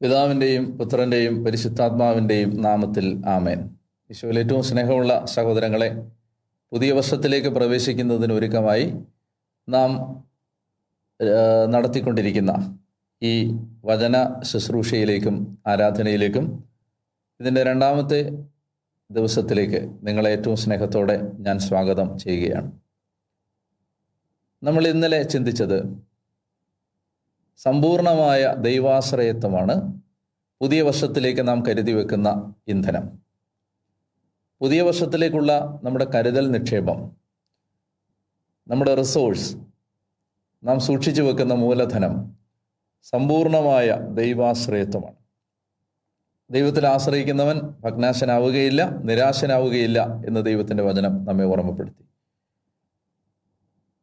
പിതാവിൻ്റെയും പുത്രൻ്റെയും പരിശുദ്ധാത്മാവിൻ്റെയും നാമത്തിൽ ആമേൻ. ഈശോയിൽ ഏറ്റവും സ്നേഹമുള്ള സഹോദരങ്ങളെ, പുതിയ വർഷത്തിലേക്ക് പ്രവേശിക്കുന്നതിന് ഒരുക്കമായി നാം നടത്തിക്കൊണ്ടിരിക്കുന്ന ഈ വചന ശുശ്രൂഷയിലേക്കും ആരാധനയിലേക്കും ഇതിൻ്റെ രണ്ടാമത്തെ ദിവസത്തിലേക്ക് നിങ്ങളെ ഏറ്റവും സ്നേഹത്തോടെ ഞാൻ സ്വാഗതം ചെയ്യുകയാണ്. നമ്മൾ ഇന്നലെ ചിന്തിച്ചത് സമ്പൂർണമായ ദൈവാശ്രയത്വമാണ് പുതിയ വർഷത്തിലേക്ക് നാം കരുതി വെക്കുന്ന ഇന്ധനം. പുതിയ വർഷത്തിലേക്കുള്ള നമ്മുടെ കരുതൽ നിക്ഷേപം, നമ്മുടെ റിസോഴ്സ്, നാം സൂക്ഷിച്ചു വെക്കുന്ന മൂലധനം സമ്പൂർണമായ ദൈവാശ്രയത്വമാണ്. ദൈവത്തിൽ ആശ്രയിക്കുന്നവൻ ഭഗ്നാശനാവുകയില്ല, നിരാശനാവുകയില്ല എന്ന് ദൈവത്തിൻ്റെ വചനം നമ്മെ ഓർമ്മപ്പെടുത്തി.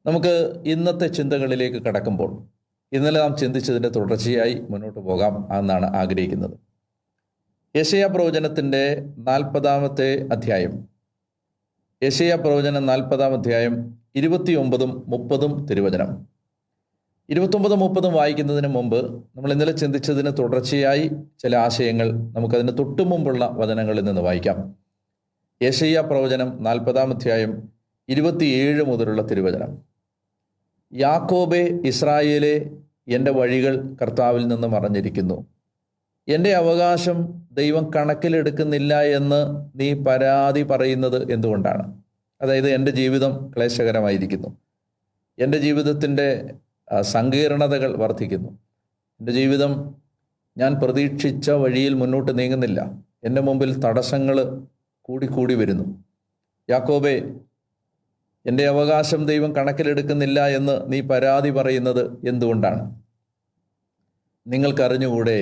നമുക്ക് ഇന്നത്തെ ചിന്തകളിലേക്ക് കടക്കുമ്പോൾ ഇന്നലെ നാം ചിന്തിച്ചതിൻ്റെ തുടർച്ചയായി മുന്നോട്ട് പോകാം എന്നാണ് ആഗ്രഹിക്കുന്നത്. യെശയ്യാ പ്രവചനത്തിൻ്റെ 40-ാമത്തെ അധ്യായം, യെശയ്യാ പ്രവചനം 40-ാം അധ്യായം 29-ഉം 30-ഉം തിരുവചനം. 29-ഉം 30-ഉം വായിക്കുന്നതിന് മുമ്പ് നമ്മൾ ഇന്നലെ ചിന്തിച്ചതിന് തുടർച്ചയായി ചില ആശയങ്ങൾ നമുക്കതിന് തൊട്ടു മുമ്പുള്ള വചനങ്ങളിൽ നിന്ന് വായിക്കാം. യെശയ്യാ പ്രവചനം 40-ാം അധ്യായം 27 മുതലുള്ള തിരുവചനം. യാക്കോബേ, ഇസ്രായേലേ, എൻ്റെ വഴികൾ കർത്താവിൽ നിന്ന് മറഞ്ഞിരിക്കുന്നു. എൻ്റെ അവകാശം ദൈവം കണക്കിലെടുക്കുന്നില്ല എന്ന് നീ പരാതി പറയുന്നത് എന്തുകൊണ്ടാണ്? അതായത് എൻ്റെ ജീവിതം ക്ലേശകരമായിരിക്കുന്നു, എൻ്റെ ജീവിതത്തിൻ്റെ സങ്കീർണതകൾ വർദ്ധിക്കുന്നു, എൻ്റെ ജീവിതം ഞാൻ പ്രതീക്ഷിച്ച വഴിയിൽ മുന്നോട്ട് നീങ്ങുന്നില്ല, എൻ്റെ മുമ്പിൽ തടസ്സങ്ങൾ കൂടിക്കൂടി വരുന്നു. യാക്കോബേ, എൻ്റെ അവകാശം ദൈവം കണക്കിലെടുക്കുന്നില്ല എന്ന് നീ പരാതി പറയുന്നത് എന്തുകൊണ്ടാണ്? നിങ്ങൾക്കറിഞ്ഞുകൂടെ?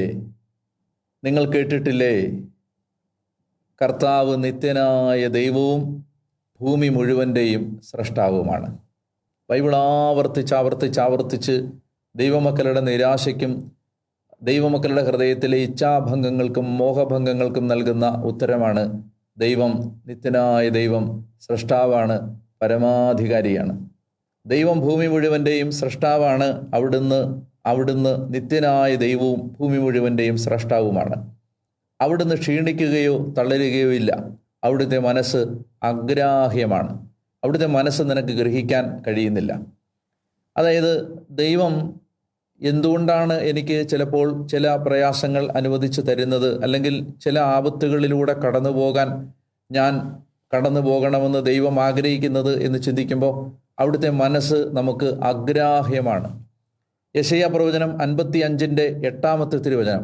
നിങ്ങൾ കേട്ടിട്ടില്ലേ? കർത്താവ് നിത്യനായ ദൈവവും ഭൂമി മുഴുവൻ്റെയും സ്രഷ്ടാവുമാണ്. ബൈബിൾ ആവർത്തിച്ച് ദൈവമക്കളുടെ നിരാശയ്ക്കും ദൈവമക്കളുടെ ഹൃദയത്തിലെ ഇച്ഛാഭംഗങ്ങൾക്കും മോഹഭംഗങ്ങൾക്കും നൽകുന്ന ഉത്തരമാണ് ദൈവം നിത്യനായ ദൈവം സ്രഷ്ടാവാണ്, പരമാധികാരിയാണ്. ദൈവം ഭൂമി മുഴുവൻ്റെയും സ്രഷ്ടാവാണ്. അവിടുന്ന് നിത്യനായ ദൈവവും ഭൂമി മുഴുവൻ്റെയും സ്രഷ്ടാവുമാണ്. അവിടുന്ന് ക്ഷീണിക്കുകയോ തളരുകയോ ഇല്ല. അവിടുത്തെ മനസ്സ് അഗ്രാഹ്യമാണ്. അവിടുത്തെ മനസ്സ് നിനക്ക് ഗ്രഹിക്കാൻ കഴിയുന്നില്ല. അതായത് ദൈവം എന്തുകൊണ്ടാണ് എനിക്ക് ചിലപ്പോൾ ചില പ്രയാസങ്ങൾ അനുവദിച്ചു തരുന്നത്, അല്ലെങ്കിൽ ചില ആപത്തുകളിലൂടെ കടന്നു പോകണമെന്ന് ദൈവം ആഗ്രഹിക്കുന്നത് എന്ന് ചിന്തിക്കുമ്പോൾ അവിടുത്തെ മനസ്സ് നമുക്ക് അഗ്രാഹ്യമാണ്. യെശയ്യാ പ്രവചനം 55-ന്റെ 8-ാമത്തെ തിരുവചനം.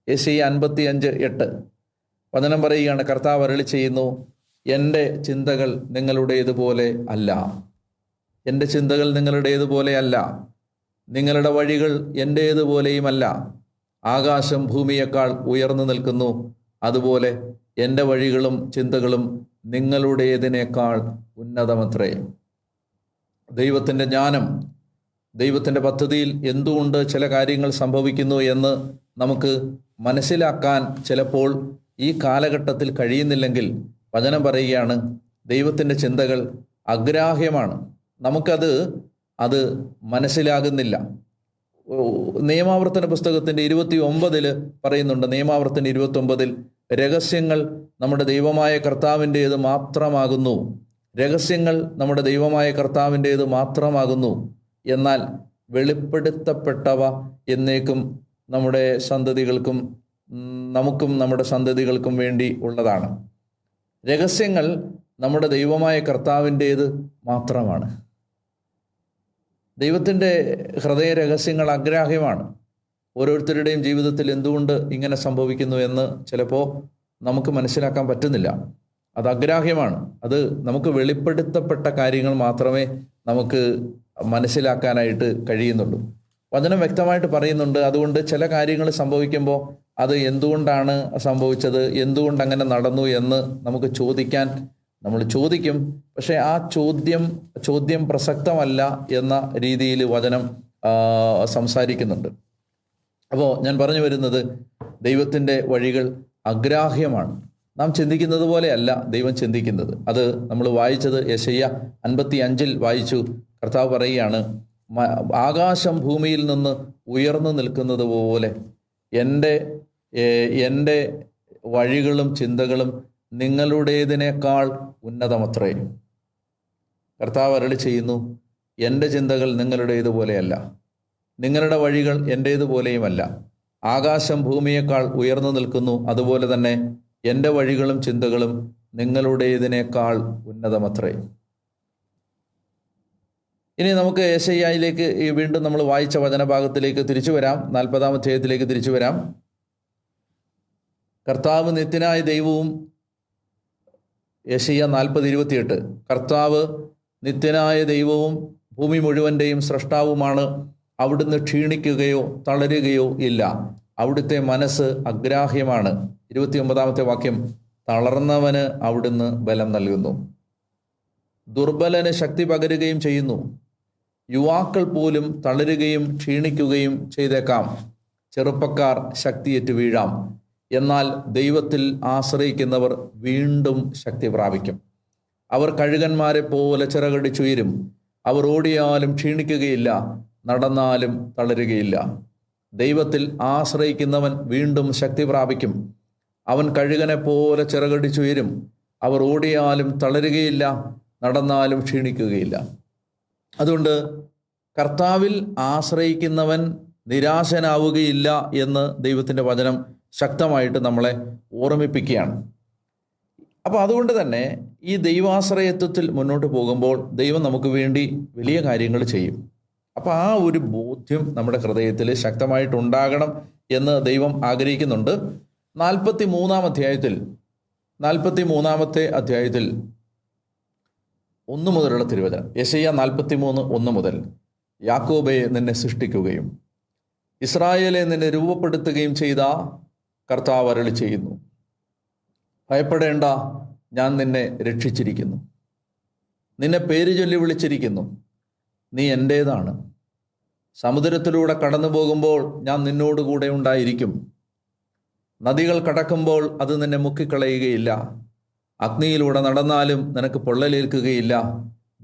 യെശയ്യാ 55:8 വചനം പറയുകയാണ്, കർത്താവ് അരുളി ചെയ്യുന്നു, എൻ്റെ ചിന്തകൾ നിങ്ങളുടേതുപോലെ അല്ല, എൻ്റെ ചിന്തകൾ നിങ്ങളുടേതുപോലെ അല്ല, നിങ്ങളുടെ വഴികൾ എൻ്റേതുപോലെയുമല്ല. ആകാശം ഭൂമിയേക്കാൾ ഉയർന്നു നിൽക്കുന്നു, അതുപോലെ എൻ്റെ വഴികളും ചിന്തകളും നിങ്ങളുടേതിനേക്കാൾ ഉന്നതമത്രേ. ദൈവത്തിൻ്റെ ജ്ഞാനം, ദൈവത്തിൻ്റെ പദ്ധതിയിൽ എന്തുകൊണ്ട് ചില കാര്യങ്ങൾ സംഭവിക്കുന്നു എന്ന് നമുക്ക് മനസ്സിലാക്കാൻ ചിലപ്പോൾ ഈ കാലഘട്ടത്തിൽ കഴിയുന്നില്ലെങ്കിൽ വചനം പറയുകയാണ്, ദൈവത്തിൻ്റെ ചിന്തകൾ അഗ്രാഹ്യമാണ്. അത് മനസ്സിലാകുന്നില്ല. നിയമാവർത്തന പുസ്തകത്തിൻ്റെ 29 പറയുന്നുണ്ട്, നിയമാവർത്തന 29 രഹസ്യങ്ങൾ നമ്മുടെ ദൈവമായ കർത്താവിൻ്റേത് മാത്രമാകുന്നു. രഹസ്യങ്ങൾ നമ്മുടെ ദൈവമായ കർത്താവിൻ്റേത് മാത്രമാകുന്നു. എന്നാൽ വെളിപ്പെടുത്തപ്പെട്ടവ എന്നേക്കും നമ്മുടെ സന്തതികൾക്കും നമുക്കും നമ്മുടെ സന്തതികൾക്കും വേണ്ടി ഉള്ളതാണ്. രഹസ്യങ്ങൾ നമ്മുടെ ദൈവമായ കർത്താവിൻ്റേത് മാത്രമാണ്. ദൈവത്തിൻ്റെ ഹൃദയ രഹസ്യങ്ങൾ അഗ്രാഹ്യമാണ്. ഓരോരുത്തരുടെയും ജീവിതത്തിൽ എന്തുകൊണ്ട് ഇങ്ങനെ സംഭവിക്കുന്നു എന്ന് ചിലപ്പോൾ നമുക്ക് മനസ്സിലാക്കാൻ പറ്റുന്നില്ല. അത് അഗ്രാഹ്യമാണ്. അത് നമുക്ക് വെളിപ്പെടുത്തപ്പെട്ട കാര്യങ്ങൾ മാത്രമേ നമുക്ക് മനസ്സിലാക്കാനായിട്ട് കഴിയുന്നുള്ളൂ. വചനം വ്യക്തമായിട്ട് പറയുന്നുണ്ട്. അതുകൊണ്ട് ചില കാര്യങ്ങൾ സംഭവിക്കുമ്പോൾ അത് എന്തുകൊണ്ടാണ് സംഭവിച്ചത്, എന്തുകൊണ്ട് അങ്ങനെ നടന്നു എന്ന് നമുക്ക് നമ്മൾ ചോദിക്കും. പക്ഷേ ആ ചോദ്യം പ്രസക്തമല്ല എന്ന രീതിയിൽ വചനം സംസാരിക്കുന്നുണ്ട്. അപ്പോൾ ഞാൻ പറഞ്ഞു വരുന്നത്, ദൈവത്തിൻ്റെ വഴികൾ അഗ്രാഹ്യമാണ്. നാം ചിന്തിക്കുന്നത് പോലെയല്ല ദൈവം ചിന്തിക്കുന്നത്. അത് നമ്മൾ വായിച്ചത് യെശയ്യാ 55 വായിച്ചു. കർത്താവ് പറയുകയാണ്, ആകാശം ഭൂമിയിൽ നിന്ന് ഉയർന്നു നിൽക്കുന്നത് പോലെ എൻ്റെ എൻ്റെ വഴികളും ചിന്തകളും നിങ്ങളുടേതിനേക്കാൾ ഉന്നതമത്രേ. കർത്താവ് അരുളി ചെയ്യുന്നു, എൻ്റെ ചിന്തകൾ നിങ്ങളുടേതുപോലെയല്ല, നിങ്ങളുടെ വഴികൾ എൻ്റേതുപോലെയുമല്ല. ആകാശം ഭൂമിയേക്കാൾ ഉയർന്നു നിൽക്കുന്നു, അതുപോലെ തന്നെ എൻ്റെ വഴികളും ചിന്തകളും നിങ്ങളുടേതിനേക്കാൾ ഉന്നതമത്രേ. ഇനി നമുക്ക് യെശയ്യായിലേക്ക് വീണ്ടും നമ്മൾ വായിച്ച വചനഭാഗത്തിലേക്ക് തിരിച്ചു വരാം. 40-ാം അധ്യായത്തിലേക്ക് തിരിച്ചു വരാം. കർത്താവ് നിത്യനായ ദൈവവും, യെശയ്യാ 40:28, കർത്താവ് നിത്യനായ ദൈവവും ഭൂമി മുഴുവൻ്റെയും സ്രഷ്ടാവുമാണ്. അവിടുന്ന് ക്ഷീണിക്കുകയോ തളരുകയോ ഇല്ല. അവിടുത്തെ മനസ്സ് അഗ്രാഹ്യമാണ്. 29-ാമത്തെ വാക്യം, തളർന്നവന് അവിടുന്ന് ബലം നൽകുന്നു, ദുർബലന് ശക്തി പകരുകയും ചെയ്യുന്നു. യുവാക്കൾ പോലും തളരുകയും ക്ഷീണിക്കുകയും ചെയ്തേക്കാം, ചെറുപ്പക്കാർ ശക്തിയേറ്റ് വീഴാം. എന്നാൽ ദൈവത്തിൽ ആശ്രയിക്കുന്നവർ വീണ്ടും ശക്തി പ്രാപിക്കും. അവർ കഴുകന്മാരെ പോലെ ചിറകടിച്ചുയരും. അവർ ഓടിയാലും ക്ഷീണിക്കുകയില്ല, നടന്നാലും തളരുകയില്ല. ദൈവത്തിൽ ആശ്രയിക്കുന്നവൻ വീണ്ടും ശക്തി പ്രാപിക്കും. അവൻ കഴുകനെ പോലെ ചിറകടിച്ചുയരും. അവർ ഓടിയാലും തളരുകയില്ല, നടന്നാലും ക്ഷീണിക്കുകയില്ല. അതുകൊണ്ട് കർത്താവിൽ ആശ്രയിക്കുന്നവൻ നിരാശനാവുകയില്ല എന്ന് ദൈവത്തിൻ്റെ വചനം ശക്തമായിട്ട് നമ്മളെ ഓർമ്മിപ്പിക്കുകയാണ്. അപ്പോൾ അതുകൊണ്ട് തന്നെ ഈ ദൈവാശ്രയത്വത്തിൽ മുന്നോട്ട് പോകുമ്പോൾ ദൈവം നമുക്ക് വേണ്ടി വലിയ കാര്യങ്ങൾ ചെയ്യും. അപ്പോൾ ആ ഒരു ബോധ്യം നമ്മുടെ ഹൃദയത്തിൽ ശക്തമായിട്ടുണ്ടാകണം എന്ന് ദൈവം ആഗ്രഹിക്കുന്നുണ്ട്. 43-ാമത്തെ അധ്യായത്തിൽ 1 മുതലുള്ള തിരുവചനം, യെശയ്യാ 43:1 മുതൽ, യാക്കോബെ നിന്നെ സൃഷ്ടിക്കുകയും ഇസ്രായേലെ നിന്നെ രൂപപ്പെടുത്തുകയും ചെയ്ത കർത്താവ് അരുളി ചെയ്യുന്നു, ഭയപ്പെടേണ്ട, ഞാൻ നിന്നെ രക്ഷിച്ചിരിക്കുന്നു, നിന്നെ പേര് ചൊല്ലി വിളിച്ചിരിക്കുന്നു, നീ എൻ്റേതാണ്. സമുദ്രത്തിലൂടെ കടന്നു പോകുമ്പോൾ ഞാൻ നിന്നോട് കൂടെ ഉണ്ടായിരിക്കും. നദികൾ കടക്കുമ്പോൾ അത് നിന്നെ മുക്കിക്കളയുകയില്ല. അഗ്നിയിലൂടെ നടന്നാലും നിനക്ക് പൊള്ളലേൽക്കുകയില്ല.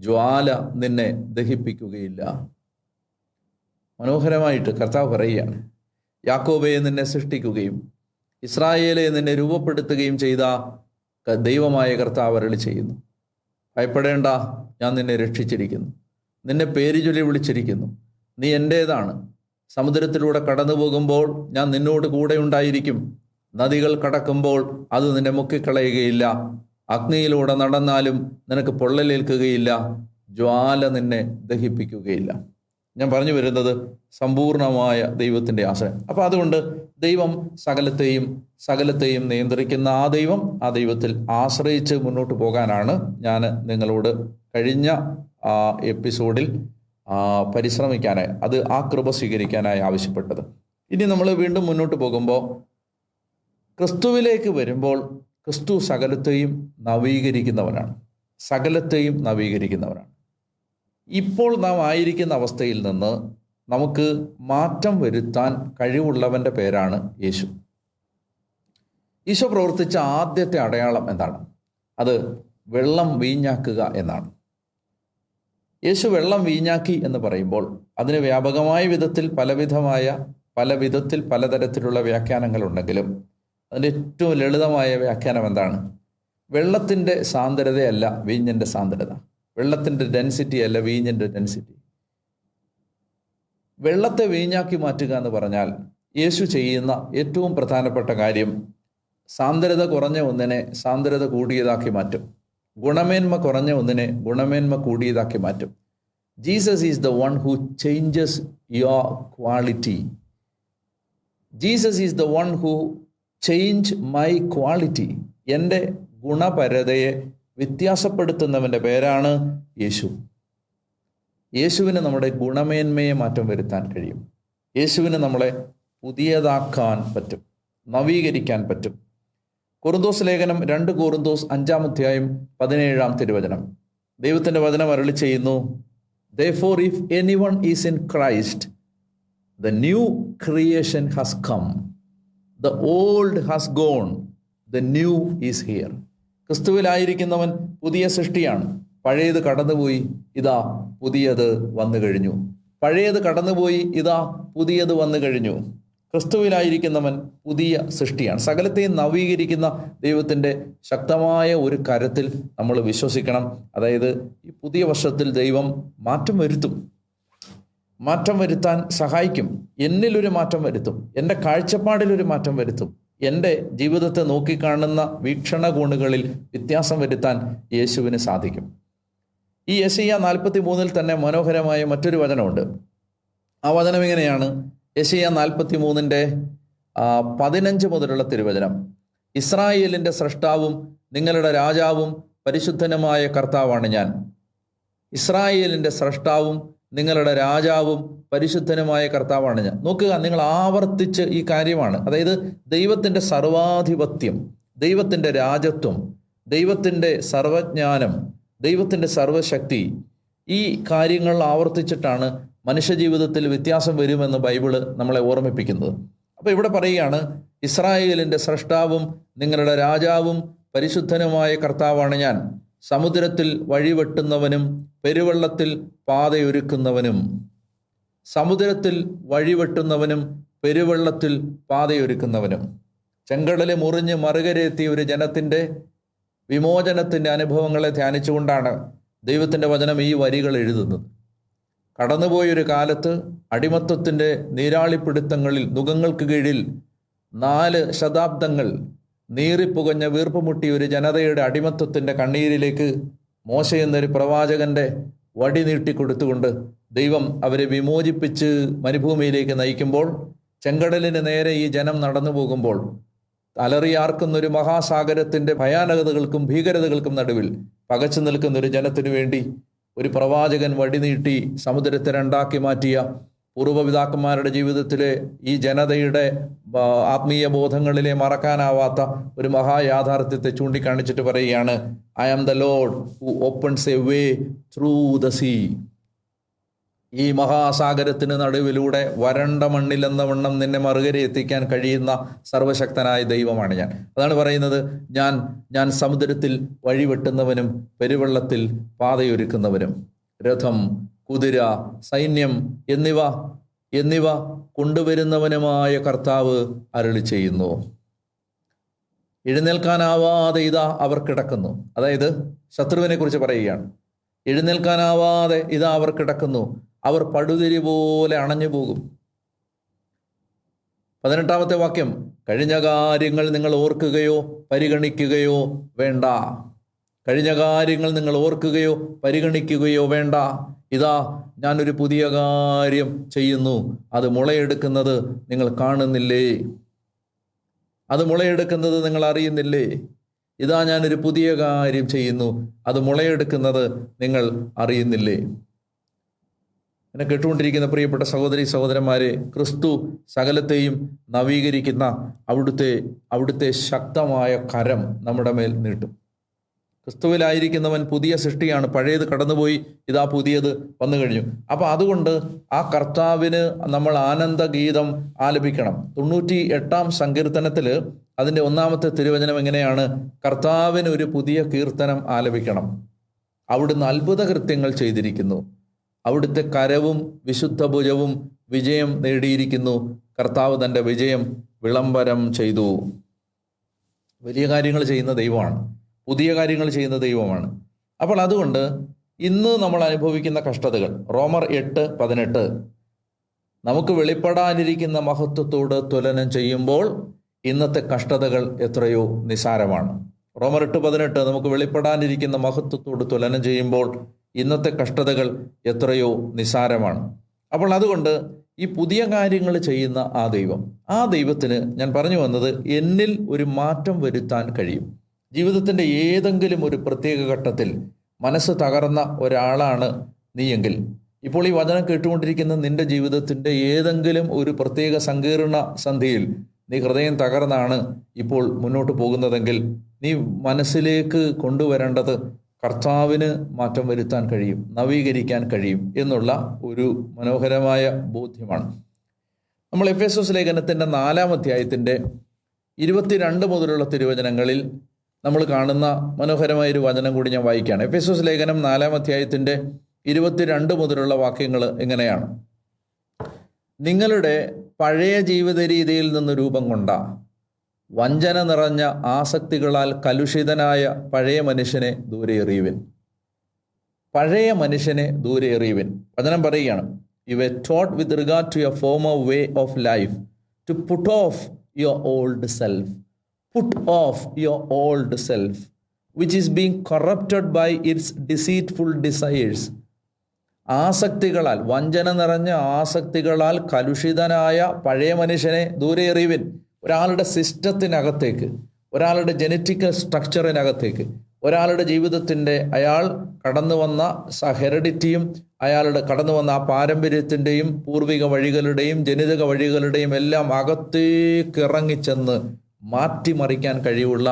ജ്വാല നിന്നെ ദഹിപ്പിക്കുകയില്ല. മനോഹരമായിട്ട് കർത്താവ് പറയുകയാണ്, യാക്കോബയെ നിന്നെ സൃഷ്ടിക്കുകയും ഇസ്രായേലെ നിന്നെ രൂപപ്പെടുത്തുകയും ചെയ്ത ദൈവമായ കർത്താവ് അരുളി ചെയ്യുന്നു, ഭയപ്പെടേണ്ട, ഞാൻ നിന്നെ രക്ഷിച്ചിരിക്കുന്നു, നിന്നെ പേര് ചൊല്ലി വിളിച്ചിരിക്കുന്നു, നീ എൻ്റേതാണ്. സമുദ്രത്തിലൂടെ കടന്നു പോകുമ്പോൾ ഞാൻ നിന്നോട് കൂടെ ഉണ്ടായിരിക്കും. നദികൾ കടക്കുമ്പോൾ അത് നിന്നെ മുക്കിക്കളയുകയില്ല. അഗ്നിയിലൂടെ നടന്നാലും നിനക്ക് പൊള്ളലേൽക്കുകയില്ല. ജ്വാല നിന്നെ ദഹിപ്പിക്കുകയില്ല. ഞാൻ പറഞ്ഞു വരുന്നത് സമ്പൂർണമായ ദൈവത്തിൻ്റെ ആശ്രയം. അപ്പോൾ അതുകൊണ്ട് ദൈവം സകലത്തെയും നിയന്ത്രിക്കുന്ന ആ ദൈവത്തിൽ ആശ്രയിച്ച് മുന്നോട്ട് പോകാനാണ് ഞാൻ നിങ്ങളോട് കഴിഞ്ഞ എപ്പിസോഡിൽ പരിശ്രമിക്കാനായി, ആ കൃപ സ്വീകരിക്കാനായി ആവശ്യപ്പെട്ടത്. ഇനി നമ്മൾ വീണ്ടും മുന്നോട്ട് പോകുമ്പോൾ ക്രിസ്തുവിലേക്ക് വരുമ്പോൾ ക്രിസ്തു സകലത്തെയും നവീകരിക്കുന്നവനാണ്. ഇപ്പോൾ നാം ആയിരിക്കുന്ന അവസ്ഥയിൽ നിന്ന് നമുക്ക് മാറ്റം വരുത്താൻ കഴിവുള്ളവൻ്റെ പേരാണ് യേശു. ഈശോ പ്രവർത്തിച്ച ആദ്യത്തെ അടയാളം എന്താണ്? അത് വെള്ളം വീഞ്ഞാക്കുക എന്നാണ്. യേശു വെള്ളം വീഞ്ഞാക്കി എന്ന് പറയുമ്പോൾ അതിന് വ്യാപകമായ വിധത്തിൽ പലതരത്തിലുള്ള വ്യാഖ്യാനങ്ങളുണ്ടെങ്കിലും അതിൻ്റെ ഏറ്റവും ലളിതമായ വ്യാഖ്യാനം എന്താണ്? വെള്ളത്തിൻ്റെ സാന്ദ്രതയല്ല വീഞ്ഞിൻ്റെ സാന്ദ്രത, വെള്ളത്തിൻ്റെ ഡെൻസിറ്റി അല്ല വീഞ്ഞിൻ്റെ ഡെൻസിറ്റി. വെള്ളത്തെ വീഞ്ഞാക്കി മാറ്റുക എന്ന് പറഞ്ഞാൽ യേശു ചെയ്യുന്ന ഏറ്റവും പ്രധാനപ്പെട്ട കാര്യം സാന്ദ്രത കുറഞ്ഞ ഒന്നിനെ സാന്ദ്രത കൂടിയതാക്കി മാറ്റും. ഗുണമേന്മ കുറഞ്ഞ ഒന്നിനെ ഗുണമേന്മ കൂടിയതാക്കി മാറ്റും. Jesus is the one who changes your quality. Jesus is the one who change my quality. എൻ്റെ ഗുണപരതയെ വ്യത്യാസപ്പെടുത്തുന്നവൻ്റെ പേരാണ് യേശു. യേശുവിന് നമ്മുടെ ഗുണമേന്മയെ മാറ്റം വരുത്താൻ കഴിയും. യേശുവിന് നമ്മളെ പുതിയതാക്കാൻ പറ്റും, നവീകരിക്കാൻ പറ്റും. കൊറിന്തോസ് ലേഖനം 2 കൊറിന്തോസ് 5-ാം തിരുവചനം, ദൈവത്തിൻ്റെ വചനം അരുളി ചെയ്യുന്നു, Therefore if anyone is in Christ, the new creation has come. The old has gone, the new is here. ക്രിസ്തുവിലായിരിക്കുന്നവൻ പുതിയ സൃഷ്ടിയാണ്. പഴയത് കടന്നുപോയി, ഇതാ പുതിയത് വന്നു കഴിഞ്ഞു. പഴയത് കടന്നുപോയി, ഇതാ പുതിയത് വന്നു കഴിഞ്ഞു. ക്രിസ്തുവിലായിരിക്കുന്നവൻ പുതിയ സൃഷ്ടിയാണ്. സകലത്തെയും നവീകരിക്കുന്ന ദൈവത്തിൻ്റെ ശക്തമായ ഒരു കരത്തിൽ നമ്മൾ വിശ്വസിക്കണം. അതായത് ഈ പുതിയ വർഷത്തിൽ ദൈവം മാറ്റം വരുത്തും, മാറ്റം വരുത്താൻ സഹായിക്കും. എന്നിലൊരു മാറ്റം വരുത്തും, എൻ്റെ കാഴ്ചപ്പാടിലൊരു മാറ്റം വരുത്തും, എൻ്റെ ജീവിതത്തെ നോക്കിക്കാണുന്ന വീക്ഷണകോണുകളിൽ വ്യത്യാസം വരുത്താൻ യേശുവിന് സാധിക്കും. ഈ യെശയ്യാ 43 തന്നെ മനോഹരമായ മറ്റൊരു വചനമുണ്ട്. ആ വചനം ഇങ്ങനെയാണ്. യെശയ്യാ 43:15 മുതലുള്ള തിരുവചനം. ഇസ്രായേലിൻ്റെ സ്രഷ്ടാവും നിങ്ങളുടെ രാജാവും പരിശുദ്ധനുമായ കർത്താവാണ് ഞാൻ. ഇസ്രായേലിൻ്റെ സ്രഷ്ടാവും നിങ്ങളുടെ രാജാവും പരിശുദ്ധനുമായ കർത്താവാണ് ഞാൻ. നോക്കുക, നിങ്ങൾ ആവർത്തിച്ച് ഈ കാര്യമാണ്. അതായത് ദൈവത്തിൻ്റെ സർവാധിപത്യം, ദൈവത്തിൻ്റെ രാജത്വം, ദൈവത്തിൻ്റെ സർവജ്ഞാനം, ദൈവത്തിൻ്റെ സർവശക്തി, ഈ കാര്യങ്ങൾ ആവർത്തിച്ചിട്ടാണ് മനുഷ്യജീവിതത്തിൽ വ്യത്യാസം വരുമെന്ന് ബൈബിള് നമ്മളെ ഓർമ്മിപ്പിക്കുന്നത്. അപ്പോൾ ഇവിടെ പറയുകയാണ്, ഇസ്രായേലിൻ്റെ സ്രഷ്ടാവും നിങ്ങളുടെ രാജാവും പരിശുദ്ധനുമായ കർത്താവാണ് ഞാൻ. സമുദ്രത്തിൽ വഴിവെട്ടുന്നവനും പെരുവെള്ളത്തിൽ പാതയൊരുക്കുന്നവനും. സമുദ്രത്തിൽ വഴിവെട്ടുന്നവനും പെരുവെള്ളത്തിൽ പാതയൊരുക്കുന്നവനും. ചെങ്കടല് മുറിഞ്ഞ് മറുകരയെത്തിയ ഒരു ജനത്തിൻ്റെ വിമോചനത്തിൻ്റെ അനുഭവങ്ങളെ ധ്യാനിച്ചുകൊണ്ടാണ് ദൈവത്തിൻ്റെ വചനം ഈ വരികൾ എഴുതുന്നത്. കടന്നുപോയൊരു കാലത്ത് അടിമത്വത്തിൻ്റെ നീരാളിപ്പിടുത്തങ്ങളിൽ നുകങ്ങൾക്ക് കീഴിൽ 4 ശതാബ്ദങ്ങൾ നീറിപ്പുകഞ്ഞ വീർപ്പുമുട്ടിയ ഒരു ജനതയുടെ അടിമത്വത്തിൻ്റെ കണ്ണീരിലേക്ക് മോശ എന്നൊരു പ്രവാചകൻ്റെ വടി നീട്ടിക്കൊടുത്തുകൊണ്ട് ദൈവം അവരെ വിമോചിപ്പിച്ച് മരുഭൂമിയിലേക്ക് നയിക്കുമ്പോൾ, ചെങ്കടലിന് നേരെ ഈ ജനം നടന്നു പോകുമ്പോൾ, അലറിയാർക്കുന്നൊരു മഹാസാഗരത്തിൻ്റെ ഭയാനകതകൾക്കും ഭീകരതകൾക്കും നടുവിൽ പകച്ചു നിൽക്കുന്ന ഒരു ജനത്തിനു വേണ്ടി ഒരു പ്രവാചകൻ വടി നീട്ടി സമുദ്രത്തെ രണ്ടാക്കി മാറ്റിയ പൂർവ്വപിതാക്കന്മാരുടെ ജീവിതത്തിലെ ഈ ജനതയുടെ ആത്മീയ ബോധങ്ങളിലെ മറക്കാനാവാത്ത ഒരു മഹായാഥാർത്ഥ്യത്തെ ചൂണ്ടിക്കാണിച്ചിട്ട് പറയുകയാണ്, I am the lord who opens a way through the sea. ഈ മഹാസാഗരത്തിന് നടുവിലൂടെ വരണ്ട മണ്ണിലെന്ന വണ്ണം നിന്നെ മറുകര എത്തിക്കാൻ കഴിയുന്ന സർവശക്തനായ ദൈവമാണ് ഞാൻ. അതാണ് പറയുന്നത്, ഞാൻ സമുദ്രത്തിൽ വഴിവെട്ടുന്നവനും പെരുവെള്ളത്തിൽ പാതയൊരുക്കുന്നവനും. രഥം, കുതിര, സൈന്യം എന്നിവ കൊണ്ടുവരുന്നവനുമായ കർത്താവ് അരുളി ചെയ്യുന്നു. എഴുന്നേൽക്കാനാവാതെ ഇതാ അവർ കിടക്കുന്നു. അതായത് ശത്രുവിനെ കുറിച്ച് പറയുകയാണ്. എഴുന്നേൽക്കാനാവാതെ ഇതാ അവർ കിടക്കുന്നു, അവർ പടുതിരി പോലെ അണഞ്ഞു പോകും. 18-ാമത്തെ വാക്യം, കഴിഞ്ഞ കാര്യങ്ങൾ നിങ്ങൾ ഓർക്കുകയോ പരിഗണിക്കുകയോ വേണ്ട. കഴിഞ്ഞ കാര്യങ്ങൾ നിങ്ങൾ ഓർക്കുകയോ പരിഗണിക്കുകയോ വേണ്ട. ഇതാ ഞാനൊരു പുതിയ കാര്യം ചെയ്യുന്നു, അത് മുളയെടുക്കുന്നത് നിങ്ങൾ കാണുന്നില്ലേ? അത് മുളയെടുക്കുന്നത് നിങ്ങൾ അറിയുന്നില്ലേ? ഇതാ ഞാനൊരു പുതിയ കാര്യം ചെയ്യുന്നു, അത് മുളയെടുക്കുന്നത് നിങ്ങൾ അറിയുന്നില്ലേ? എന്നെ കേട്ടുകൊണ്ടിരിക്കുന്ന പ്രിയപ്പെട്ട സഹോദരി സഹോദരന്മാരെ, ക്രിസ്തു സകലത്തെയും നവീകരിക്കുന്ന അവിടുത്തെ ശക്തമായ കരം നമ്മുടെ മേൽ നീട്ടും. ക്രിസ്തുവിലായിരിക്കുന്നവൻ പുതിയ സൃഷ്ടിയാണ്, പഴയത് കടന്നുപോയി, ഇതാ പുതിയത് വന്നു കഴിഞ്ഞു. അപ്പം അതുകൊണ്ട് ആ കർത്താവിന് നമ്മൾ ആനന്ദഗീതം ആലപിക്കണം. 98-ാം സങ്കീർത്തനത്തിൽ അതിൻ്റെ 1-ാമത്തെ തിരുവചനം എങ്ങനെയാണ്? കർത്താവിന് ഒരു പുതിയ കീർത്തനം ആലപിക്കണം. അവിടുന്ന് അത്ഭുത കൃത്യങ്ങൾ ചെയ്തിരിക്കുന്നു, അവിടുത്തെ കരവും വിശുദ്ധ ഭുജവും വിജയം നേടിയിരിക്കുന്നു, കർത്താവ് തൻ്റെ വിജയം വിളംബരം ചെയ്തു. വലിയ കാര്യങ്ങൾ ചെയ്യുന്ന ദൈവമാണ്, പുതിയ കാര്യങ്ങൾ ചെയ്യുന്ന ദൈവമാണ്. അപ്പോൾ അതുകൊണ്ട് ഇന്ന് നമ്മൾ അനുഭവിക്കുന്ന കഷ്ടതകൾ, റോമർ 8:18, നമുക്ക് വെളിപ്പെടാനിരിക്കുന്ന മഹത്വത്തോട് തുലനം ചെയ്യുമ്പോൾ ഇന്നത്തെ കഷ്ടതകൾ എത്രയോ നിസാരമാണ്. റോമർ 8:18, നമുക്ക് വെളിപ്പെടാനിരിക്കുന്ന മഹത്വത്തോട് തുലനം ചെയ്യുമ്പോൾ ഇന്നത്തെ കഷ്ടതകൾ എത്രയോ നിസാരമാണ്. അപ്പോൾ അതുകൊണ്ട് ഈ പുതിയ കാര്യങ്ങൾ ചെയ്യുന്ന ആ ദൈവത്തിന് ഞാൻ പറഞ്ഞു വന്നത്, എന്നിൽ ഒരു മാറ്റം വരുത്താൻ കഴിയും. ജീവിതത്തിൻ്റെ ഏതെങ്കിലും ഒരു പ്രത്യേക ഘട്ടത്തിൽ മനസ്സ് തകർന്ന ഒരാളാണ് നീയെങ്കിൽ, ഇപ്പോൾ ഈ വചനം കേട്ടുകൊണ്ടിരിക്കുന്ന നിന്റെ ജീവിതത്തിൻ്റെ ഏതെങ്കിലും ഒരു പ്രത്യേക സങ്കീർണ സന്ധിയിൽ നീ ഹൃദയം തകർന്നാണ് ഇപ്പോൾ മുന്നോട്ട് പോകുന്നതെങ്കിൽ, നീ മനസ്സിലേക്ക് കൊണ്ടുവരേണ്ടത് കർത്താവിന് മാറ്റം വരുത്താൻ കഴിയും, നവീകരിക്കാൻ കഴിയും എന്നുള്ള ഒരു മനോഹരമായ ബോധ്യമാണ്. നമ്മൾ എഫേസോസ് ലേഖനത്തിൻ്റെ 4-ാം അധ്യായത്തിൻ്റെ 22 മുതലുള്ള തിരുവചനങ്ങളിൽ നമ്മൾ കാണുന്ന മനോഹരമായൊരു വചനം കൂടി ഞാൻ വായിക്കുകയാണ്. എഫേസോസ് ലേഖനം 4-ാം അധ്യായത്തിൻ്റെ 22 മുതലുള്ള വാക്യങ്ങൾ എങ്ങനെയാണ്? നിങ്ങളുടെ പഴയ ജീവിത രീതിയിൽ നിന്ന് രൂപം കൊണ്ട വഞ്ചന നിറഞ്ഞ ആസക്തികളാൽ കലുഷിതനായ പഴയ മനുഷ്യനെ ദൂരെ എറിയുവിൻ. പഴയ മനുഷ്യനെ ദൂരെ എറിയുവിൻ. വചനം പറയുകയാണ്, U were taught with regard to your former way of life to put off your old self. Put off your old self, which is being corrupted by its deceitful desires. ആസക്തികളാൽ, വഞ്ചന നിറഞ്ഞ ആസക്തികളാൽ കലുഷിതനായ പഴയ മനുഷ്യനെ ദൂരെ എറിയുവിൻ. ഒരാളുടെ സിസ്റ്റത്തിനകത്തേക്ക്, ഒരാളുടെ ജനറ്റിക്കൽ സ്ട്രക്ചറിനകത്തേക്ക്, ഒരാളുടെ ജീവിതത്തിൻ്റെ അയാൾ കടന്നു വന്ന ഹെറിഡിറ്റിയും അയാളുടെ കടന്നു വന്ന ആ പാരമ്പര്യത്തിൻ്റെയും പൂർവിക വഴികളുടെയും ജനിതക വഴികളുടെയും എല്ലാം അകത്തേക്ക് ഇറങ്ങിച്ചെന്ന് മാറ്റിമറിക്കാൻ കഴിവുള്ള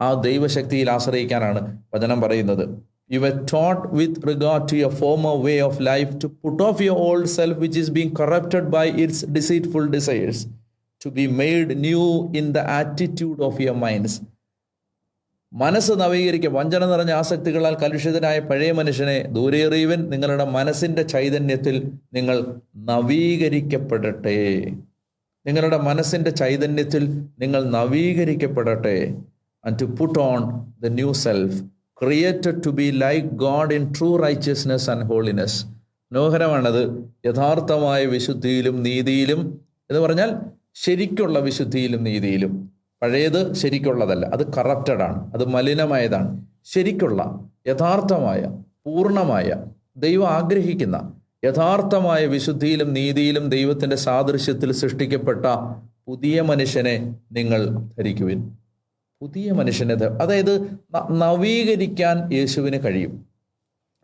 ആ ദൈവശക്തിയിൽ ആശ്രയിക്കാനാണ് വചനം പറയുന്നത്. You were taught with regard to your former way of life to put off your old self, which is being corrupted by its deceitful desires, to be made new in the attitude of your minds. മനസ്സ് നവീകരിക്കുക. വഞ്ചന നിറഞ്ഞ ആസക്തികളാൽ കലുഷിതനായ പഴയ മനുഷ്യനെ ദൂരെ എറിയുവിൻ. നിങ്ങളുടെ മനസ്സിൻ്റെ ചൈതന്യത്തിൽ നിങ്ങൾ നവീകരിക്കപ്പെടട്ടെ. നിങ്ങളുടെ മനസ്സിൻ്റെ ചൈതന്യത്തിൽ നിങ്ങൾ നവീകരിക്കപ്പെടട്ടെ. And to put on the new self, created to be like God in true righteousness and holiness. മനോഹരമാണത്. യഥാർത്ഥമായ വിശുദ്ധിയിലും നീതിയിലും എന്ന് പറഞ്ഞാൽ ശരിക്കുള്ള വിശുദ്ധിയിലും നീതിയിലും. പഴയത് ശരിക്കുള്ളതല്ല, അത് കറപ്റ്റഡാണ്, അത് മലിനമായതാണ്. ശരിക്കുള്ള, യഥാർത്ഥമായ, പൂർണ്ണമായ, ദൈവം ആഗ്രഹിക്കുന്ന യഥാർത്ഥമായ വിശുദ്ധിയിലും നീതിയിലും ദൈവത്തിൻ്റെ സാദൃശ്യത്തിൽ സൃഷ്ടിക്കപ്പെട്ട പുതിയ മനുഷ്യനെ നിങ്ങൾ ധരിക്കുവിൻ. പുതിയ മനുഷ്യനെ, അതായത് നവീകരിക്കാൻ യേശുവിന് കഴിയും.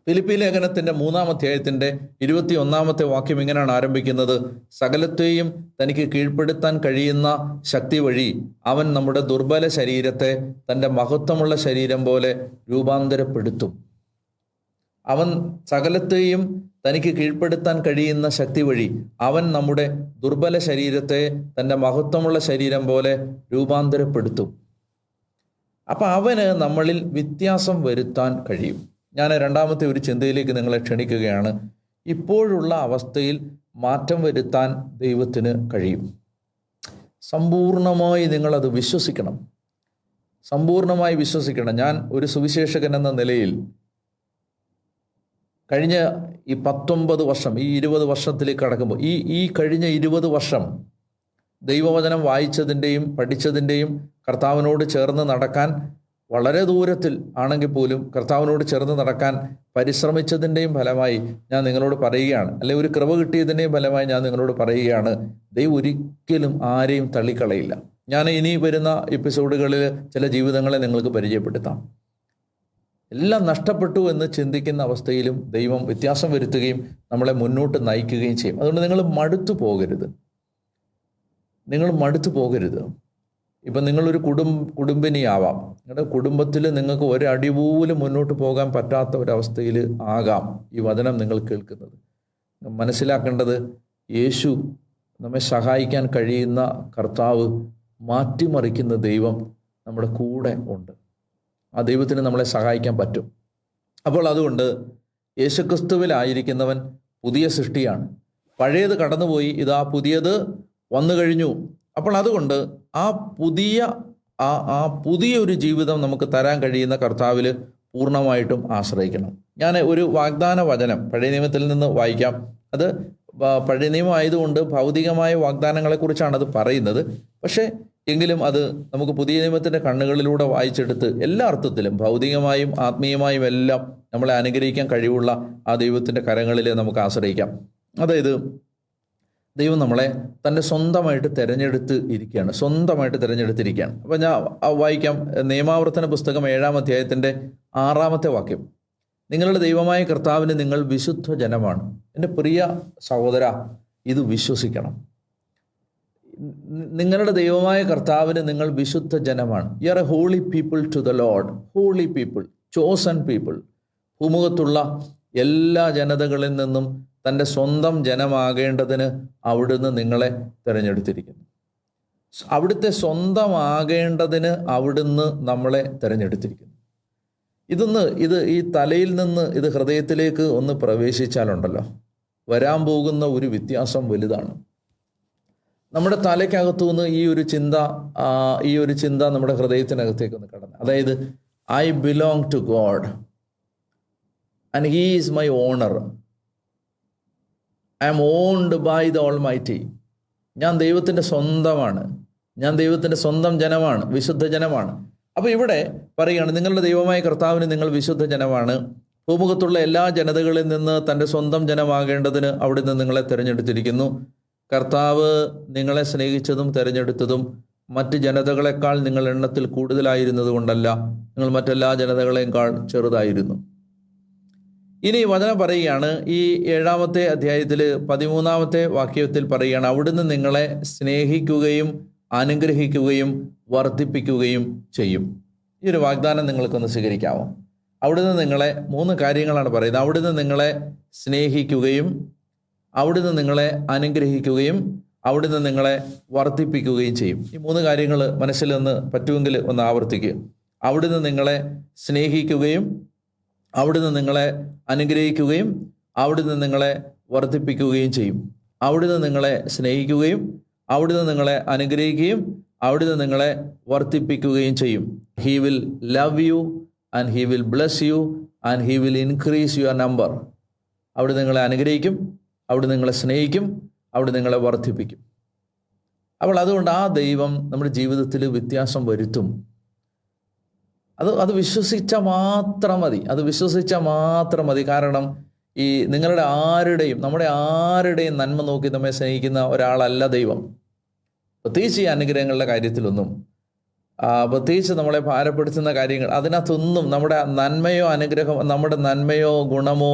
ഫിലിപ്പി ലേഖനത്തിൻ്റെ 3-ാം അധ്യായത്തിൻ്റെ 21-ാമത്തെ വാക്യം ഇങ്ങനെയാണ് ആരംഭിക്കുന്നത്. സകലത്തെയും തനിക്ക് കീഴ്പ്പെടുത്താൻ കഴിയുന്ന ശക്തി വഴി അവൻ നമ്മുടെ ദുർബല ശരീരത്തെ തൻ്റെ മഹത്വമുള്ള ശരീരം പോലെ രൂപാന്തരപ്പെടുത്തും. അവൻ സകലത്തെയും തനിക്ക് കീഴ്പ്പെടുത്താൻ കഴിയുന്ന ശക്തി വഴി അവൻ നമ്മുടെ ദുർബല ശരീരത്തെ തൻ്റെ മഹത്വമുള്ള ശരീരം പോലെ രൂപാന്തരപ്പെടുത്തും. അപ്പം അവന് നമ്മളിൽ വ്യത്യാസം വരുത്താൻ കഴിയും. ഞാൻ രണ്ടാമത്തെ ഒരു ചിന്തയിലേക്ക് നിങ്ങളെ ക്ഷണിക്കുകയാണ്. ഇപ്പോഴുള്ള അവസ്ഥയിൽ മാറ്റം വരുത്താൻ ദൈവത്തിന് കഴിയും. സമ്പൂർണമായി നിങ്ങളത് വിശ്വസിക്കണം, സമ്പൂർണമായി വിശ്വസിക്കണം. ഞാൻ ഒരു സുവിശേഷകൻ എന്ന നിലയിൽ കഴിഞ്ഞ ഈ 19 വർഷം, ഈ 20 വർഷത്തിലേക്ക് കടക്കുമ്പോൾ ഈ കഴിഞ്ഞ 20 വർഷം ദൈവവചനം വായിച്ചതിൻ്റെയും പഠിച്ചതിൻ്റെയും കർത്താവിനോട് ചേർന്ന് നടക്കാൻ വളരെ ദൂരത്തിൽ ആണെങ്കിൽ പോലും കർത്താവിനോട് ചേർന്ന് നടക്കാൻ പരിശ്രമിച്ചതിൻ്റെയും ഫലമായി ഞാൻ നിങ്ങളോട് പറയുകയാണ്, അല്ലെ ഒരു കൃപ കിട്ടിയതിൻ്റെയും ഫലമായി ഞാൻ നിങ്ങളോട് പറയുകയാണ്, ദൈവം ഒരിക്കലും ആരെയും തള്ളിക്കളയില്ല. ഞാൻ ഇനി വരുന്ന എപ്പിസോഡുകളിൽ ചില ജീവിതങ്ങളെ നിങ്ങൾക്ക് പരിചയപ്പെടുത്താം. എല്ലാം നഷ്ടപ്പെട്ടു എന്ന് ചിന്തിക്കുന്ന അവസ്ഥയിലും ദൈവം വ്യത്യാസം വരുത്തുകയും നമ്മളെ മുന്നോട്ട് നയിക്കുകയും ചെയ്യും. അതുകൊണ്ട് നിങ്ങൾ മടുത്തു പോകരുത്. ഇപ്പം നിങ്ങളൊരു കുടുംബിനിയാവാം. നിങ്ങളുടെ കുടുംബത്തിൽ നിങ്ങൾക്ക് ഒരടി പോലും മുന്നോട്ട് പോകാൻ പറ്റാത്ത ഒരവസ്ഥയിൽ ആകാം ഈ വചനം നിങ്ങൾ കേൾക്കുന്നത്. മനസ്സിലാക്കേണ്ടത്, യേശു നമ്മെ സഹായിക്കാൻ കഴിയുന്ന കർത്താവ്, മാറ്റിമറിക്കുന്ന ദൈവം നമ്മുടെ കൂടെ ഉണ്ട്. ആ ദൈവത്തിന് നമ്മളെ സഹായിക്കാൻ പറ്റും. അപ്പോൾ അതുകൊണ്ട് യേശുക്രിസ്തുവിലായിരിക്കുന്നവൻ പുതിയ സൃഷ്ടിയാണ്. പഴയത് കടന്നുപോയി, ഇതാ പുതിയത് വന്നു കഴിഞ്ഞു. അപ്പോൾ അതുകൊണ്ട് ആ പുതിയൊരു ജീവിതം നമുക്ക് തരാൻ കഴിയുന്ന കർത്താവിൽ പൂർണ്ണമായിട്ടും ആശ്രയിക്കണം. ഞാൻ ഒരു വാഗ്ദാന വചനം പഴയ നിയമത്തിൽ നിന്ന് വായിക്കാം. അത് പഴയ നിയമം ആയതുകൊണ്ട് ഭൗതികമായ വാഗ്ദാനങ്ങളെക്കുറിച്ചാണ് അത് പറയുന്നത്. പക്ഷേ എങ്കിലും അത് നമുക്ക് പുതിയ നിയമത്തിൻ്റെ കണ്ണുകളിലൂടെ വായിച്ചെടുത്ത് എല്ലാ അർത്ഥത്തിലും ഭൗതികമായും ആത്മീയമായും എല്ലാം നമ്മളെ അനുഗ്രഹിക്കാൻ കഴിവുള്ള ആ ദൈവത്തിൻ്റെ കരങ്ങളിൽ നമുക്ക് ആശ്രയിക്കാം. അതായത് ദൈവം നമ്മളെ തൻ്റെ സ്വന്തമായിട്ട് തിരഞ്ഞെടുത്തിരിക്കുകയാണ്. അപ്പം ഞാൻ വായിക്കാം. നിയമാവർത്തന പുസ്തകം 7-ാം അധ്യായത്തിൻ്റെ 6-ാമത്തെ വാക്യം. നിങ്ങളുടെ ദൈവമായ കർത്താവിന് നിങ്ങൾ വിശുദ്ധ ജനമാണ്. എൻ്റെ പ്രിയ സഹോദര, ഇത് വിശ്വസിക്കണം. നിങ്ങളുടെ ദൈവമായ കർത്താവിന് നിങ്ങൾ വിശുദ്ധ ജനമാണ്. You are a holy people to the Lord. Holy people, chosen people. ഭൂമുഖത്തുള്ള എല്ലാ ജനതകളിൽ നിന്നും തൻ്റെ സ്വന്തം ജനമാകേണ്ടതിന് അവിടുന്ന് നിങ്ങളെ തിരഞ്ഞെടുത്തിരിക്കുന്നു. അവിടുത്തെ സ്വന്തമാകേണ്ടതിന് അവിടുന്ന് നമ്മളെ തിരഞ്ഞെടുത്തിരിക്കുന്നു. ഇത് ഈ തലയിൽ നിന്ന് ഇത് ഹൃദയത്തിലേക്ക് ഒന്ന് പ്രവേശിച്ചാലുണ്ടല്ലോ, വരാൻ പോകുന്ന ഒരു വ്യത്യാസം വലുതാണ്. നമ്മുടെ തലയ്ക്കകത്തു നിന്ന് ഈ ഒരു ചിന്ത നമ്മുടെ ഹൃദയത്തിനകത്തേക്ക് ഒന്ന് കടന്നു. അതായത് I belong to God and he is my owner. I am owned by the almighty. ഞാൻ ദൈവത്തിൻ്റെ സ്വന്തമാണ്, ഞാൻ ദൈവത്തിൻ്റെ സ്വന്തം ജനമാണ്, വിശുദ്ധ ജനമാണ്. അപ്പോൾ ഇവിടെ പറയുകയാണ്, നിങ്ങളുടെ ദൈവമായ കർത്താവിന് നിങ്ങൾ വിശുദ്ധ ജനമാണ്. ഭൂമുഖത്തുള്ള എല്ലാ ജനതകളിൽ നിന്ന് തൻ്റെ സ്വന്തം ജനമാകേണ്ടതിന് അവിടുന്ന് നിങ്ങളെ തിരഞ്ഞെടുത്തിരിക്കുന്നു. കർത്താവ് നിങ്ങളെ സ്നേഹിച്ചതും തിരഞ്ഞെടുത്തതും മറ്റ് ജനതകളെക്കാൾ നിങ്ങൾ എണ്ണത്തിൽ കൂടുതലായിരുന്നത് കൊണ്ടല്ല, നിങ്ങൾ മറ്റെല്ലാ ജനതകളെക്കാൾ ചെറുതായിരുന്നു. ഇനി വചനം പറയുകയാണ്, ഈ 7-ാമത്തെ അധ്യായത്തിൽ 13-ാമത്തെ വാക്യത്തിൽ പറയുകയാണ്, അവിടുന്ന് നിങ്ങളെ സ്നേഹിക്കുകയും അനുഗ്രഹിക്കുകയും വർദ്ധിപ്പിക്കുകയും ചെയ്യും. ഈ ഒരു വാഗ്ദാനം നിങ്ങൾക്കൊന്ന് സ്വീകരിക്കാമോ? അവിടുന്ന് നിങ്ങളെ 3 കാര്യങ്ങളാണ് പറയുന്നത്. അവിടുന്ന് നിങ്ങളെ സ്നേഹിക്കുകയും, അവിടുന്ന് നിങ്ങളെ അനുഗ്രഹിക്കുകയും, അവിടുന്ന് നിങ്ങളെ വർദ്ധിപ്പിക്കുകയും ചെയ്യും. ഈ 3 കാര്യങ്ങൾ മനസ്സിൽ നിന്ന് പറ്റുമെങ്കിൽ ഒന്ന് ആവർത്തിക്കുക. അവിടുന്ന് നിങ്ങളെ സ്നേഹിക്കുകയും, അവിടുന്ന് നിങ്ങളെ അനുഗ്രഹിക്കുകയും, അവിടുന്ന് നിങ്ങളെ വർദ്ധിപ്പിക്കുകയും ചെയ്യും. അവിടുന്ന് നിങ്ങളെ സ്നേഹിക്കുകയും, അവിടുന്ന് നിങ്ങളെ അനുഗ്രഹിക്കുകയും, അവിടുന്ന് നിങ്ങളെ വർദ്ധിപ്പിക്കുകയും ചെയ്യും. He will love you and he will bless you and he will increase your number. അവിടെ നിങ്ങളെ അനുഗ്രഹിക്കും, അവിടെ നിങ്ങളെ സ്നേഹിക്കും, അവിടെ നിങ്ങളെ വർദ്ധിപ്പിക്കും. അപ്പോൾ അതുകൊണ്ട് ആ ദൈവം നമ്മുടെ ജീവിതത്തിൽ വ്യത്യാസം വരുത്തും. അത് വിശ്വസിച്ചാൽ മാത്രം മതി. അത് വിശ്വസിച്ചാൽ മാത്രം മതി. കാരണം ഈ നമ്മുടെ ആരുടെയും നന്മ നോക്കി നമ്മെ സ്നേഹിക്കുന്ന ഒരാളല്ല ദൈവം. പ്രത്യേകിച്ച് ഈ അനുഗ്രഹങ്ങളുടെ കാര്യത്തിലൊന്നും, പ്രത്യേകിച്ച് നമ്മളെ ഭാരപ്പെടുത്തുന്ന കാര്യങ്ങൾ, അതിനകത്തൊന്നും നമ്മുടെ നന്മയോ നമ്മുടെ നന്മയോ ഗുണമോ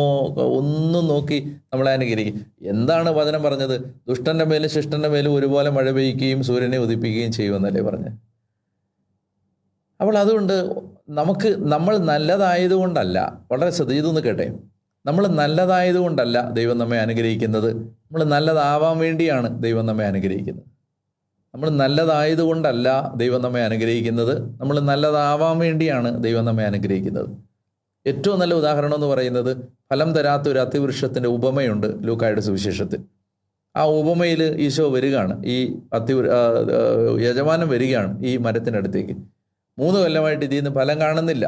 ഒന്നും നോക്കി നമ്മളെ അനുഗ്രഹിക്കും. എന്താണ് വചനം പറഞ്ഞത്? ദുഷ്ടന്റെ മേലും ശിഷ്ടന്റെ മേലും ഒരുപോലെ മഴ പെയ്യുകയും സൂര്യനെ ഉദിപ്പിക്കുകയും ചെയ്യുമെന്നല്ലേ പറഞ്ഞ്. അപ്പോൾ അതുകൊണ്ട് നമ്മൾ നല്ലതായതുകൊണ്ടല്ല, വളരെ ഇതൊന്ന് കേട്ടെ, നമ്മൾ നല്ലതായതുകൊണ്ടല്ല ദൈവം നമ്മെ അനുഗ്രഹിക്കുന്നത്. നമ്മൾ നല്ലതാവാൻ വേണ്ടിയാണ് ദൈവം നമ്മെ അനുഗ്രഹിക്കുന്നത്. നമ്മൾ നല്ലതായതുകൊണ്ടല്ല ദൈവം നമ്മെ അനുഗ്രഹിക്കുന്നത്, നമ്മൾ നല്ലതാവാൻ വേണ്ടിയാണ് ദൈവം നമ്മെ അനുഗ്രഹിക്കുന്നത്. ഏറ്റവും നല്ല ഉദാഹരണം എന്ന് പറയുന്നത്, ഫലം തരാത്ത ഒരു അത്തിവൃക്ഷത്തിൻ്റെ ഉപമയുണ്ട് ലൂക്കായുടെ സുവിശേഷത്തിൽ. ആ ഉപമയിൽ ഈശോ വരികയാണ്, ഈ യജമാനൻ വരികയാണ് ഈ മരത്തിനടുത്തേക്ക്. 3 കൊല്ലമായിട്ട് ഇതിൽ നിന്ന് ഫലം കാണുന്നില്ല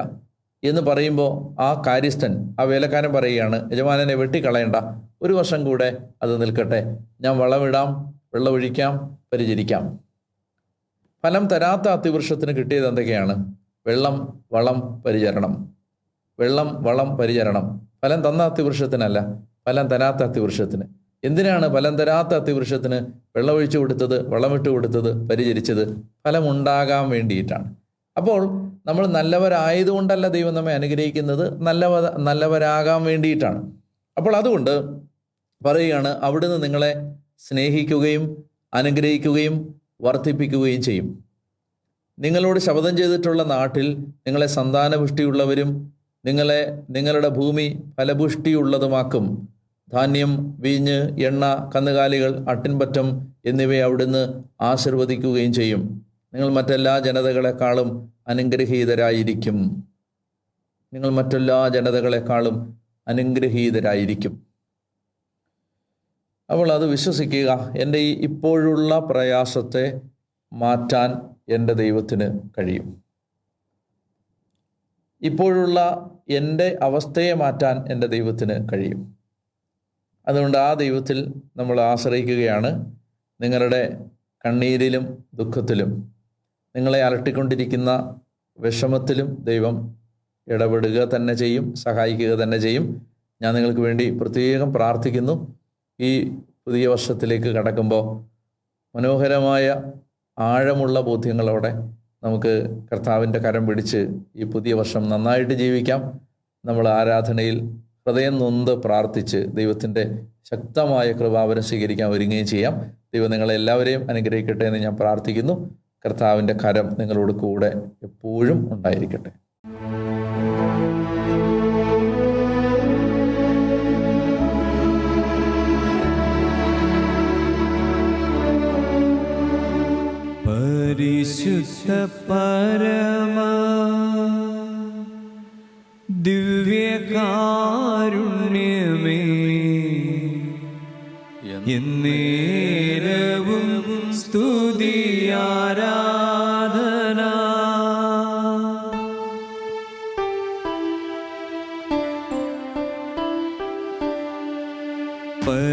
എന്ന് പറയുമ്പോൾ ആ കാര്യസ്ഥൻ, ആ വേലക്കാരൻ പറയുകയാണ്, യജമാനനെ വെട്ടിക്കളയണ്ട, 1 വർഷം കൂടെ അത് നിൽക്കട്ടെ, ഞാൻ വളമിടാം, വെള്ളമൊഴിക്കാം, പരിചരിക്കാം. ഫലം തരാത്ത അത്തിവൃക്ഷത്തിന് കിട്ടിയത് എന്തൊക്കെയാണ്? വെള്ളം, വളം, പരിചരണം. വെള്ളം, വളം, പരിചരണം. ഫലം തന്ന അത്തിവൃക്ഷത്തിനല്ല, ഫലം തരാത്ത അത്തിവൃക്ഷത്തിന്. എന്തിനാണ് ഫലം തരാത്ത അത്തിവൃക്ഷത്തിന് വെള്ളമൊഴിച്ചു കൊടുത്തത്, വളമിട്ട് കൊടുത്തത്, പരിചരിച്ചത്? ഫലമുണ്ടാകാൻ വേണ്ടിയിട്ടാണ്. അപ്പോൾ നമ്മൾ നല്ലവരായതുകൊണ്ടല്ല ദൈവം നമ്മെ അനുഗ്രഹിക്കുന്നത്, നല്ലവരാകാൻ വേണ്ടിയിട്ടാണ്. അപ്പോൾ അതുകൊണ്ട് പറയുകയാണ്, അവിടുന്ന് നിങ്ങളെ സ്നേഹിക്കുകയും അനുഗ്രഹിക്കുകയും വർദ്ധിപ്പിക്കുകയും ചെയ്യും. നിങ്ങളോട് ശപഥം ചെയ്തിട്ടുള്ള നാട്ടിൽ നിങ്ങളെ സന്താനപുഷ്ടിയുള്ളവരും നിങ്ങളുടെ ഭൂമി ഫലപുഷ്ടിയുള്ളതുമാക്കും. ധാന്യം, വീഞ്ഞ്, എണ്ണ, കന്നുകാലികൾ, ആട്ടിൻപറ്റം എന്നിവയെ അവിടുന്ന് ആശീർവദിക്കുകയും ചെയ്യും. നിങ്ങൾ മറ്റെല്ലാ ജനതകളെക്കാളും അനുഗ്രഹീതരായിരിക്കും. നിങ്ങൾ മറ്റെല്ലാ ജനതകളെക്കാളും അനുഗ്രഹീതരായിരിക്കും. അപ്പോൾ അത് വിശ്വസിക്കുക. എൻ്റെ ഈ ഇപ്പോഴുള്ള പ്രയാസത്തെ മാറ്റാൻ എൻ്റെ ദൈവത്തിന് കഴിയും. ഇപ്പോഴുള്ള എൻ്റെ അവസ്ഥയെ മാറ്റാൻ എൻ്റെ ദൈവത്തിന് കഴിയും. അതുകൊണ്ട് ആ ദൈവത്തിൽ നമ്മൾ ആശ്രയിക്കുകയാണ്. നിങ്ങളുടെ കണ്ണീരിലും ദുഃഖത്തിലും, നിങ്ങളെ അലട്ടിക്കൊണ്ടിരിക്കുന്ന വിഷമത്തിലും ദൈവം ഇടപെടുക തന്നെ ചെയ്യും, സഹായിക്കുക തന്നെ ചെയ്യും. ഞാൻ നിങ്ങൾക്ക് വേണ്ടി പ്രത്യേകം പ്രാർത്ഥിക്കുന്നു. ഈ പുതിയ വർഷത്തിലേക്ക് കടക്കുമ്പോൾ മനോഹരമായ ആഴമുള്ള ബോധ്യങ്ങളോടെ നമുക്ക് കർത്താവിൻ്റെ കരം പിടിച്ച് ഈ പുതിയ വർഷം നന്നായിട്ട് ജീവിക്കാം. നമ്മൾ ആരാധനയിൽ ഹൃദയം നൊന്ത് പ്രാർത്ഥിച്ച് ദൈവത്തിൻ്റെ ശക്തമായ കൃപാവരം സ്വീകരിക്കാൻ ഒരുങ്ങുകയും ചെയ്യാം. ദൈവം നിങ്ങളെല്ലാവരെയും അനുഗ്രഹിക്കട്ടെ എന്ന് ഞാൻ പ്രാർത്ഥിക്കുന്നു. കർത്താവിൻ്റെ കരം നിങ്ങളോട് കൂടെ എപ്പോഴും ഉണ്ടായിരിക്കട്ടെ. പരിശുദ്ധ പരമ ദിവ്യകാരുണ്യമേ, എന്നേരവും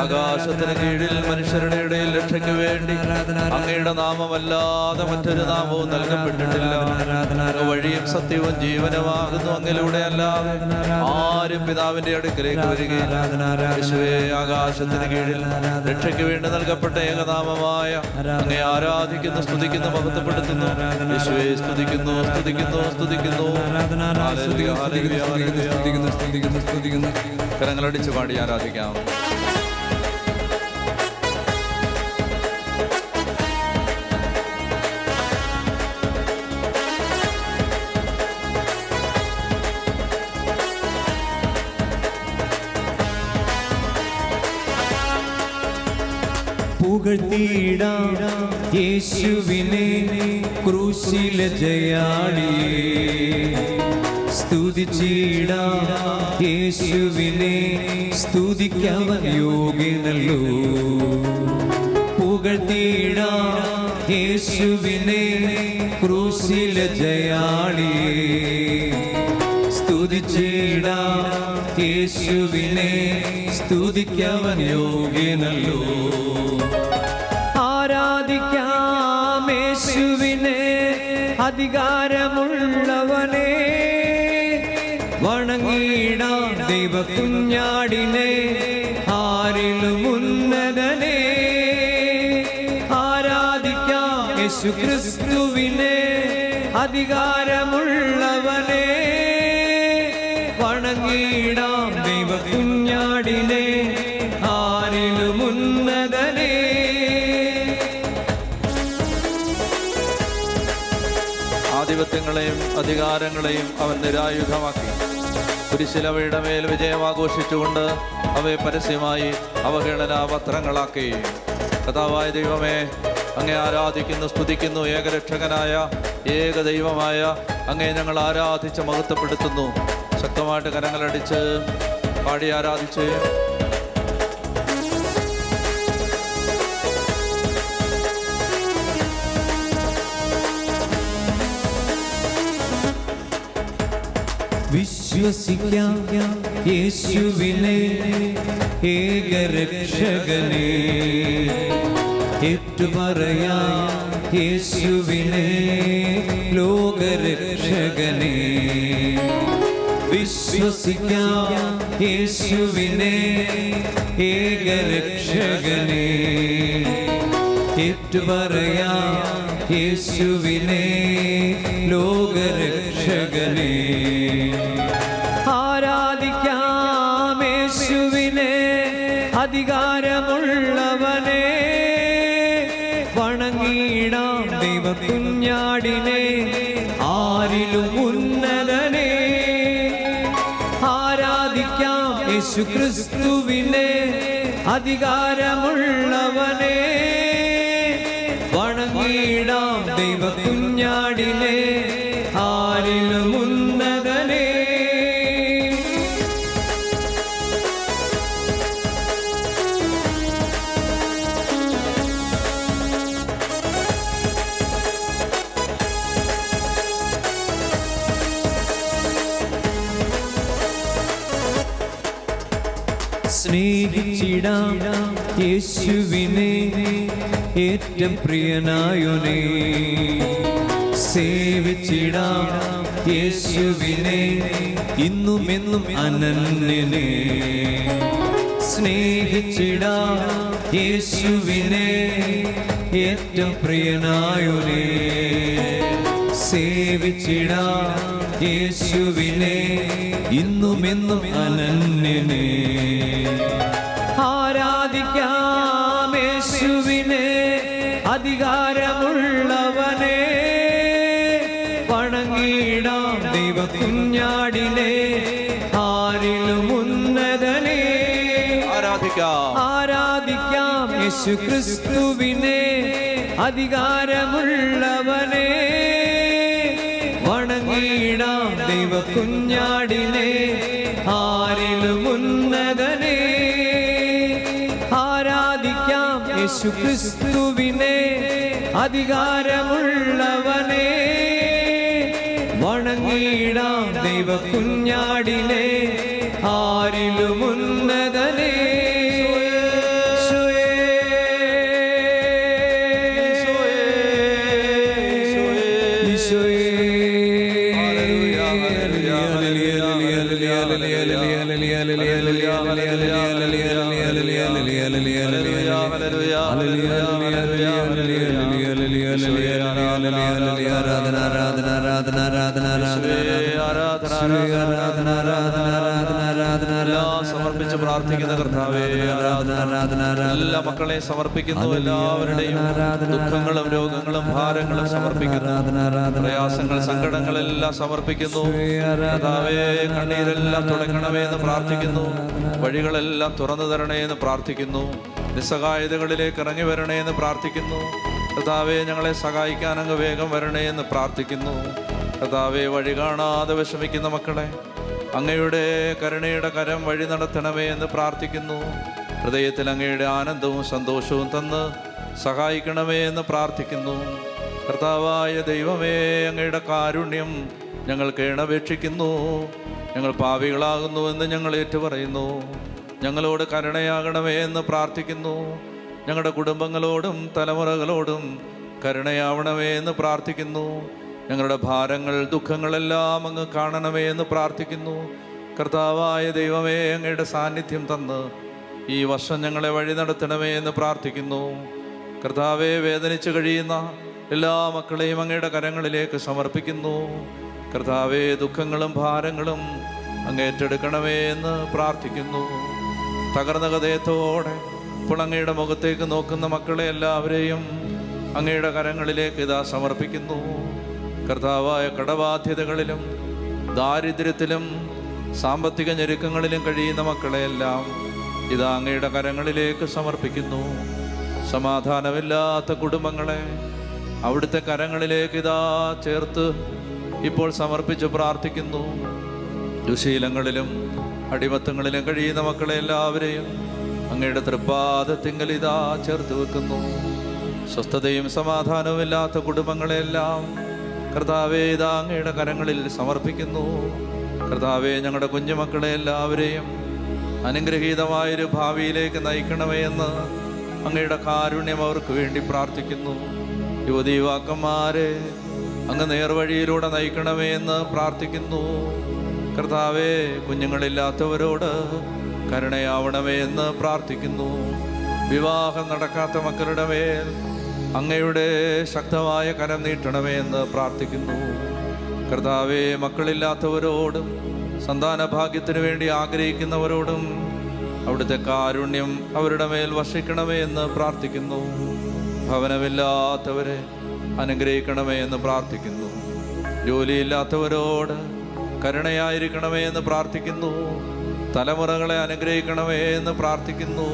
ആകാശത്തിന് കീഴിൽ മനുഷ്യരുടെ ഇടയിൽ രക്ഷയ്ക്ക് വേണ്ടി അങ്ങയുടെ നാമമല്ലാതെ മറ്റൊരു നാമവും നൽകപ്പെട്ടിട്ടില്ല. വഴിയും സത്യവും ജീവനുമാകുന്നു, അങ്ങിലൂടെ അല്ലാതെ ആരും പിതാവിന്റെ അടുക്കലേക്ക് വരികയില്ല. യേശുവേ, ആകാശത്തിന് കീഴിൽ രക്ഷയ്ക്ക് വേണ്ടി നൽകപ്പെട്ട ഏകനാമമായ അങ്ങയെ ആരാധിക്കുന്നു, സ്തുതിക്കുന്നു, മഹത്വപ്പെടുത്തുന്നു. യേശുവേ, സ്തുതിക്കുന്നു, സ്തുതിക്കുന്നു, സ്തുതിക്കുന്നു. കരങ്ങളടിച്ച് പാടി ആരാധിക്കാം. പുകഴ്ത്തിയിടാം യേശുവിനെ ക്രൂശിലെ ജയാളിയെ, സ്തുതിച്ചിടാം യേശുവിനെ, സ്തുതിക്കവൻ യോഗ്യനല്ലോ. പുകഴ്ത്തിയിടാം യേശുവിനെ ക്രൂശിലെ ജയാളിയെ, സ്തുതിച്ചിടാം യേശുവിനെ, സ്തുതിക്കവൻ യോഗ്യനല്ലോ. ആരാധിക്കാം യേശുവിനെ അധികാരമുള്ളവനെ, വണങ്ങിടാം ദൈവകുഞ്ഞാടിനെ, ആരിലും ഉന്നതനെ. ആരാധിക്കാം യേശുക്രിസ്തുവിനെ അധികാരമുള്ളവനെ, വണങ്ങിടാം ദൈവകുഞ്ഞാടിനെ, ആരിലും ഉന്നതനെ. ആധിപത്യങ്ങളെയും അധികാരങ്ങളെയും അവൻ നിരായുധമാക്കി. കുരിശിലവയുടെ മേൽ വിജയം ആഘോഷിച്ചുകൊണ്ട് അവയെ പരസ്യമായി അവഹേളനാപത്രങ്ങളാക്കി. കർത്താവായ ദൈവമേ, അങ്ങേ ആരാധിക്കുന്നു, സ്തുതിക്കുന്നു. ഏകരക്ഷകനായ ഏകദൈവമായ അങ്ങേ ഞങ്ങൾ ആരാധിച്ച് മഹത്വപ്പെടുത്തുന്നു. ശക്തമായിട്ട് കരങ്ങളടിച്ച് പാടി ആരാധിച്ച് വിശ്വസിക്കാം യേശുവിനെ ഏകരക്ഷകനെ, ഏറ്റുപറയാം യേശുവിനെ ലോകരക്ഷകനെ. വിശ്വസിക്കാം യേശുവിനെ ഏകരക്ഷകനെ, ഏറ്റുപറയാം യേശുവിനെ ലോകരക്ഷകനെ. ആരാധിക്കാം യേശുവിനെ അധികാരമുള്ളവനെ, വണങ്ങിടാം ദൈവകുഞ്ഞാടിനെ, ആരിലും ഉന്നതനെ. ആരാധിക്കാം യേശുക്രിസ്തുവിനെ അധികാരമുള്ളവനെ, വണങ്ങിടാം ദൈവകുഞ്ഞാടിനെ, ആരിലും ഉന്നതനെ. സ്നേഹിച്ചിടാം യേശുവിനെ ഏറ്റവും പ്രിയനായോനെ, സേവിച്ചിടാം യേശുവിനെ ഇന്നും എന്നും അനന്യനെ. സ്നേഹിച്ചിടാം യേശുവിനെ ഏറ്റവും പ്രിയനായോനെ, സേവിച്ചിടാം യേശുവിനെ ഇന്നും എന്നും അനന്യനെ. ആരാധിക്കാം യേശുവിനെ അധികാരമുള്ളവനെ, വണങ്ങിടാം ദൈവകുഞ്ഞാടിനെ, ആരിലും ഉന്നതനെ. ആരാധിക്കാം യേശുക്രിസ്തുവിനെ അധികാരമുള്ളവനെ, വണങ്ങിടാം ദൈവകുഞ്ഞാടിനെ, ആരിലും ഉന്നതനെ. ആരാധിക്കാം യേശുക്രിസ്തുവിനെ അധികാരമുള്ളവനെ, വണങ്ങിടാം ദൈവകുഞ്ഞാടിനെ, ആരിലും ഉന്നതനെ. സമർപ്പിച്ച് പ്രാർത്ഥിക്കുന്ന കർത്താവേ, എല്ലാ മക്കളെ സമർപ്പിക്കുന്നു. എല്ലാവരുടെയും ദുഃഖങ്ങളും രോഗങ്ങളും ഭാരങ്ങളും സമർപ്പിക്കുന്നു. പ്രയാസങ്ങൾ സങ്കടങ്ങളെല്ലാം സമർപ്പിക്കുന്നു. കർത്താവേ, കണ്ണീരെല്ലാം തുടയ്ക്കണമേ എന്ന് പ്രാർത്ഥിക്കുന്നു. വഴികളെല്ലാം തുറന്നു തരണേ എന്ന് പ്രാർത്ഥിക്കുന്നു. നിസ്സഹായതകളിലേക്ക് ഇറങ്ങി വരണേ എന്ന് പ്രാർത്ഥിക്കുന്നു. കർത്താവേ, ഞങ്ങളെ സഹായിക്കാൻ അങ്ങ് വേഗം വരണേ എന്ന് പ്രാർത്ഥിക്കുന്നു. കർത്താവേ, വഴി കാണാതെ വിഷമിക്കുന്ന മക്കളെ അങ്ങയുടെ കരുണയുടെ കരം വഴി നടത്തണമേ എന്ന് പ്രാർത്ഥിക്കുന്നു. ഹൃദയത്തിൽ അങ്ങയുടെ ആനന്ദവും സന്തോഷവും തന്ന് സഹായിക്കണമേ എന്ന് പ്രാർത്ഥിക്കുന്നു. കർത്താവായ ദൈവമേ, അങ്ങയുടെ കാരുണ്യം ഞങ്ങൾ കേണപേക്ഷിക്കുന്നു. ഞങ്ങൾ പാപികളാകുന്നുവെന്ന് ഞങ്ങൾ ഏറ്റുപറയുന്നു. ഞങ്ങളോട് കരുണയാകണമേ എന്ന് പ്രാർത്ഥിക്കുന്നു. ഞങ്ങളുടെ കുടുംബങ്ങളോടും തലമുറകളോടും കരുണയാവണമേ എന്ന് പ്രാർത്ഥിക്കുന്നു. ഞങ്ങളുടെ ഭാരങ്ങൾ ദുഃഖങ്ങളെല്ലാം അങ്ങ് കാണണമേ എന്ന് പ്രാർത്ഥിക്കുന്നു. കർത്താവായ ദൈവമേ, അങ്ങയുടെ സാന്നിധ്യം തന്ന് ഈ വർഷം ഞങ്ങളെ വഴി നടത്തണമേ എന്ന് പ്രാർത്ഥിക്കുന്നു. കർത്താവെ, വേദനിച്ച് കഴിയുന്ന എല്ലാ മക്കളെയും അങ്ങയുടെ കരങ്ങളിലേക്ക് സമർപ്പിക്കുന്നു. കർത്താവെ, ദുഃഖങ്ങളും ഭാരങ്ങളും അങ്ങ് ഏറ്റെടുക്കണമേ എന്ന് പ്രാർത്ഥിക്കുന്നു. തകർന്ന ഹൃദയത്തോടെ ഇപ്പോൾ അങ്ങയുടെ മുഖത്തേക്ക് നോക്കുന്ന മക്കളെ എല്ലാവരെയും അങ്ങയുടെ കരങ്ങളിലേക്ക് ഇതാ സമർപ്പിക്കുന്നു. കർത്താവായ, കടബാധ്യതകളിലും ദാരിദ്ര്യത്തിലും സാമ്പത്തിക ഞെരുക്കങ്ങളിലും കഴിയുന്ന മക്കളെയെല്ലാം ഇതാ അങ്ങയുടെ കരങ്ങളിലേക്ക് സമർപ്പിക്കുന്നു. സമാധാനമില്ലാത്ത കുടുംബങ്ങളെ അവിടുത്തെ കരങ്ങളിലേക്ക് ഇതാ ചേർത്ത് ഇപ്പോൾ സമർപ്പിച്ച് പ്രാർത്ഥിക്കുന്നു. ദുശീലങ്ങളിലും അടിമത്തങ്ങളിലും കഴിയുന്ന മക്കളെ എല്ലാവരെയും അങ്ങയുടെ തൃപ്പാദത്തിങ്കൽ ഇതാ ചേർത്ത് വെക്കുന്നു. സ്വസ്ഥതയും സമാധാനവും ഇല്ലാത്ത കുടുംബങ്ങളെല്ലാം കർത്താവേ, ഇതാ അങ്ങയുടെ കരങ്ങളിൽ സമർപ്പിക്കുന്നു. കർത്താവേ, ഞങ്ങളുടെ കുഞ്ഞുമക്കളെ എല്ലാവരെയും അനുഗ്രഹീതമായൊരു ഭാവിയിലേക്ക് നയിക്കണമേ എന്ന് അങ്ങയുടെ കാരുണ്യം അവർക്ക് വേണ്ടി പ്രാർത്ഥിക്കുന്നു. യുവതീവാക്കന്മാരെ അങ്ങ് നേർവഴിയിലൂടെ നയിക്കണമേ എന്ന് പ്രാർത്ഥിക്കുന്നു. കർത്താവേ, കുഞ്ഞുങ്ങളില്ലാത്തവരോട് കരുണയാവണമേ എന്ന് പ്രാർത്ഥിക്കുന്നു. വിവാഹം നടക്കാത്ത മക്കളുടെ മേൽ അങ്ങയുടെ ശക്തമായ കരം നീട്ടണമേ എന്ന് പ്രാർത്ഥിക്കുന്നു. കർത്താവേ, മക്കളില്ലാത്തവരോടും സന്താന ഭാഗ്യത്തിന് വേണ്ടി ആഗ്രഹിക്കുന്നവരോടും അവിടുത്തെ കാരുണ്യം അവരുടെ മേൽ വർഷിക്കണമേ എന്ന് പ്രാർത്ഥിക്കുന്നു. ഭവനമില്ലാത്തവരെ അനുഗ്രഹിക്കണമേ എന്ന് പ്രാർത്ഥിക്കുന്നു. ജോലിയില്ലാത്തവരോട് കരുണയായിരിക്കണമേ എന്ന് പ്രാർത്ഥിക്കുന്നു. തലമുറകളെ അനുഗ്രഹിക്കണമേ എന്ന് പ്രാർത്ഥിക്കുന്നു.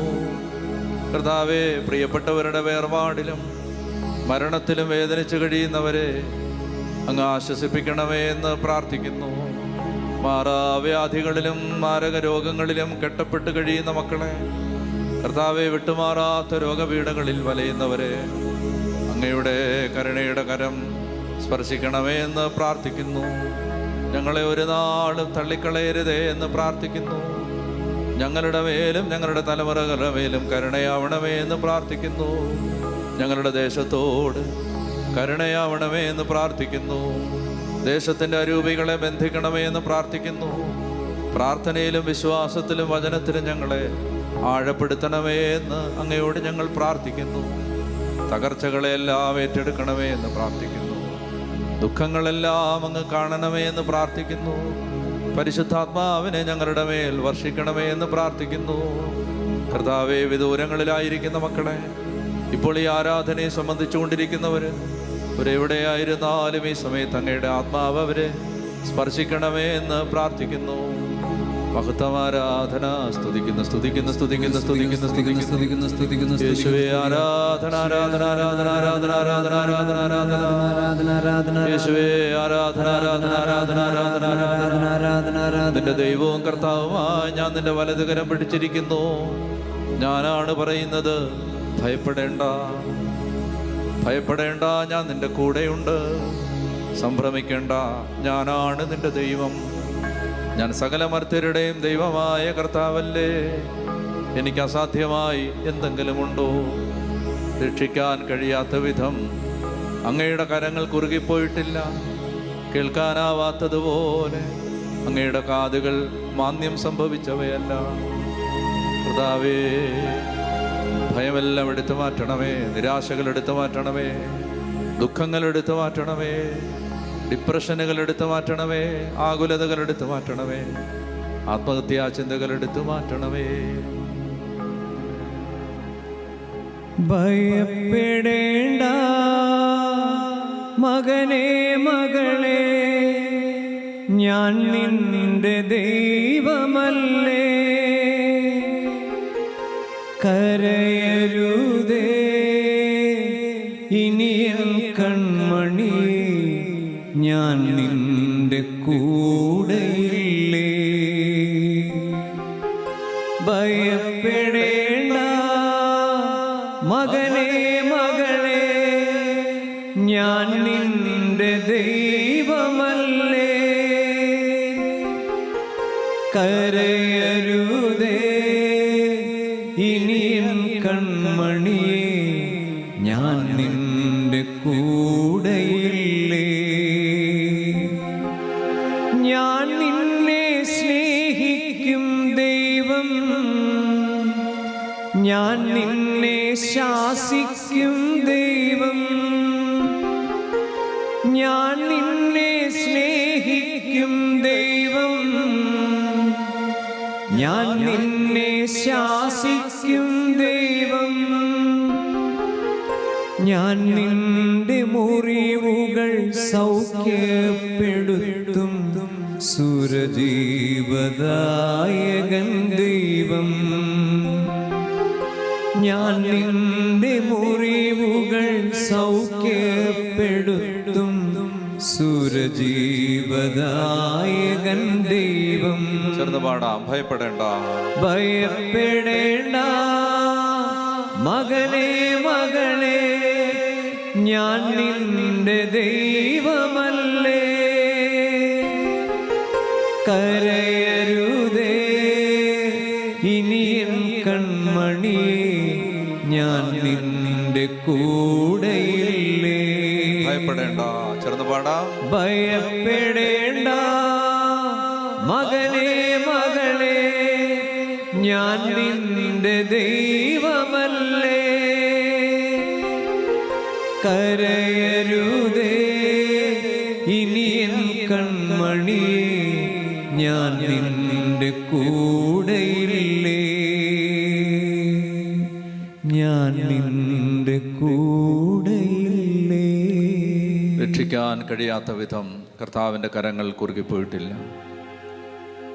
കർത്താവേ, പ്രിയപ്പെട്ടവരുടെ വേർപാടിലും മരണത്തിലും വേദനിച്ച് കഴിയുന്നവരെ അങ്ങ് ആശ്വസിപ്പിക്കണമേ എന്ന് പ്രാർത്ഥിക്കുന്നു. മാറാവ്യാധികളിലും മാരക രോഗങ്ങളിലും കെട്ടപ്പെട്ട് കഴിയുന്ന മക്കളെ കർത്താവെ, വിട്ടുമാറാത്ത രോഗപീഠകളിൽ വലയുന്നവരെ അങ്ങയുടെ കരുണയുടെ കരം സ്പർശിക്കണമേ എന്ന് പ്രാർത്ഥിക്കുന്നു. ഞങ്ങളെ ഒരു നാളും തള്ളിക്കളയരുതേ എന്ന് പ്രാർത്ഥിക്കുന്നു. ഞങ്ങളുടെ മേലും ഞങ്ങളുടെ തലമുറകളുടെ മേലും കരുണയാവണമേ എന്ന് പ്രാർത്ഥിക്കുന്നു. ഞങ്ങളുടെ ദേശത്തോട് കരുണയാവണമേ എന്ന് പ്രാർത്ഥിക്കുന്നു. ദേശത്തിൻ്റെ അരൂപികളെ ബന്ധിക്കണമേ എന്ന് പ്രാർത്ഥിക്കുന്നു. പ്രാർത്ഥനയിലും വിശ്വാസത്തിലും വചനത്തിലും ഞങ്ങളെ ആഴപ്പെടുത്തണമേ എന്ന് അങ്ങയോട് ഞങ്ങൾ പ്രാർത്ഥിക്കുന്നു. തകർച്ചകളെല്ലാം ഏറ്റെടുക്കണമേ എന്ന് പ്രാർത്ഥിക്കുന്നു. ദുഃഖങ്ങളെല്ലാം അങ്ങ് കാണണമേ എന്ന് പ്രാർത്ഥിക്കുന്നു. പരിശുദ്ധാത്മാവിനെ ഞങ്ങളുടെ മേൽ വർഷിക്കണമേ എന്ന് പ്രാർത്ഥിക്കുന്നു. കർത്താവേ, വിദൂരങ്ങളിലായിരിക്കുന്ന മക്കളെ ഇപ്പോൾ ഈ ആരാധനയെ സംബന്ധിച്ചുകൊണ്ടിരിക്കുന്നവർ അവരെവിടെയായിരുന്നാലും ഈ സമയത്ത് അങ്ങയുടെ ആത്മാവ് അവരെ സ്പർശിക്കണമേ എന്ന് പ്രാർത്ഥിക്കുന്നു. മഹത്വമാരാധന സ്തുതിക്കുന്നു സ്തുതിക്കുന്നു സ്തുതിക്കുന്നു സ്തുതിക്കുന്നു സ്തുതിക്കുന്നു സ്തുതിക്കുന്നു സ്തുതിക്കുന്നു യേശുവേ, ആരാധന ആരാധന ആരാധന ആരാധന ആരാധന ആരാധന ആരാധന ആരാധന യേശുവേ, ആരാധന ആരാധന ആരാധന ആരാധന ആരാധന ആരാധന ആരാധന. നിന്റെ ദൈവവും കർത്താവുമായി ഞാൻ നിന്റെ വലതുകരം പിടിച്ചിരിക്കുന്നു. ഞാനാണ് പറയുന്നത്, ഭയപ്പെടേണ്ട ഭയപ്പെടേണ്ട, ഞാൻ നിന്റെ കൂടെയുണ്ട്. സംഭ്രമിക്കേണ്ട, ഞാനാണ് നിന്റെ ദൈവം. ഞാൻ സകല മർത്യരുടെയും ദൈവമായ കർത്താവല്ലേ. എനിക്ക് അസാധ്യമായി എന്തെങ്കിലുമുണ്ടോ? രക്ഷിക്കാൻ കഴിയാത്ത വിധം അങ്ങയുടെ കരങ്ങൾ കുറുകിപ്പോയിട്ടില്ല. കേൾക്കാനാവാത്തതുപോലെ അങ്ങയുടെ കാതുകൾ മാന്ദ്യം സംഭവിച്ചവയല്ല. കർത്താവേ, ഭയമെല്ലാം എടുത്തു മാറ്റണമേ, നിരാശകൾ എടുത്തു മാറ്റണമേ, ദുഃഖങ്ങൾ എടുത്തു മാറ്റണമേ, ഡിപ്രഷനുകൾ എടുത്തു മാറ്റണമേ, ആകുലതകൾ എടുത്തു മാറ്റണമേ, ആത്മഹത്യാ ചിന്തകൾ എടുത്തു മാറ്റണമേ. ഭയപ്പെടേണ്ട മകനെ മകളെ, ഞാൻ നിന്റെ ദൈവമല്ലേ. കരയരുതേ ഇനിയൻ കൺമണി, ഞാൻ നിന്റെ കൂടെയില്ലേ. ഭയപ്പെടേണ്ട മകനെ മകളെ, ഞാൻ നിന്റെ ദൈവമല്ലേ. കരയരുതേ ഇനിയൻ കൺമണിയെ, ഞാൻ നിന്റെ കൂടെയില്ലേ. ഞാൻ നിന്നെ സ്നേഹിക്കും ദൈവം, ഞാൻ നിന്നെ ശാസിക്കും ദൈവം. ഞാൻ നിന്നെ സ്നേഹിക്കും ദൈവം, ഞാൻ നിന്നെ ശാസിക്കും ദൈവം. ഞാൻ നിന്റെ മുറിവുകൾ സൗഖ്യപ്പെടുത്തും സുരജീവദായകൻ ദൈവം. ഞാൻ നിന്റെ മുറിവുകൾ സൗഖ്യപ്പെടുത്തും സുരജീവദായകൻ ദൈവം. ചേർന്ന് പാടാം. ഭയപ്പെടേണ്ട ഭയപ്പെടേണ്ട മകനെ മകളെ, ഞാൻ നിന്റെ ദൈവമല്ലേ. കരയരുതേ ഇനിയൻ കൺമണിയെ, ഞാൻ നിന്റെ കൂടെയില്ലേ. ഭയപ്പെടേണ്ട. ചേർന്ന് പാടാം. ഭയപ്പെടേണ്ട മകനെ മകളെ, ഞാൻ നിന്റെ ദൈവമല്ലേ. കരയരുതേ ഇനിയൻ കൺമണിയെ, ഞാൻ നിന്റെ കൂടെയില്ലേ. ഞാൻ നിന്റെ കൂടെയില്ലേ. രക്ഷിക്കാൻ കഴിയാത്ത വിധം കർത്താവിൻ്റെ കരങ്ങൾ കുറുകിപ്പോയിട്ടില്ല.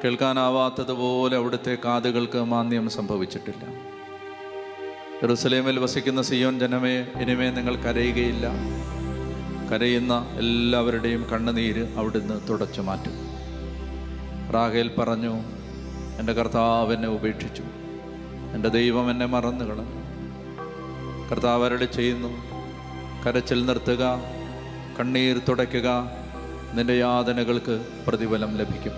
കേൾക്കാനാവാത്തതുപോലെ അവിടുത്തെ കാതുകൾക്ക് മാന്ദ്യം സംഭവിച്ചിട്ടില്ല. യെരൂശലേമിൽ വസിക്കുന്ന സിയോൻ ജനമേ, ഇനിമേ നിങ്ങൾ കരയുകയില്ല. കരയുന്ന എല്ലാവരുടെയും കണ്ണുനീര് അവിടുന്ന് തുടച്ചു മാറ്റും. റാഹേൽ പറഞ്ഞു, എൻ്റെ കർത്താവ് എന്നെ ഉപേക്ഷിച്ചു, എൻ്റെ ദൈവം എന്നെ മറന്നു കളഞ്ഞു. കർത്താവ് അരുളി ചെയ്യുന്നു, കരച്ചിൽ നിർത്തുക, കണ്ണീർ തുടയ്ക്കുക, നിന്റെ യാതനകൾക്ക് പ്രതിഫലം ലഭിക്കും.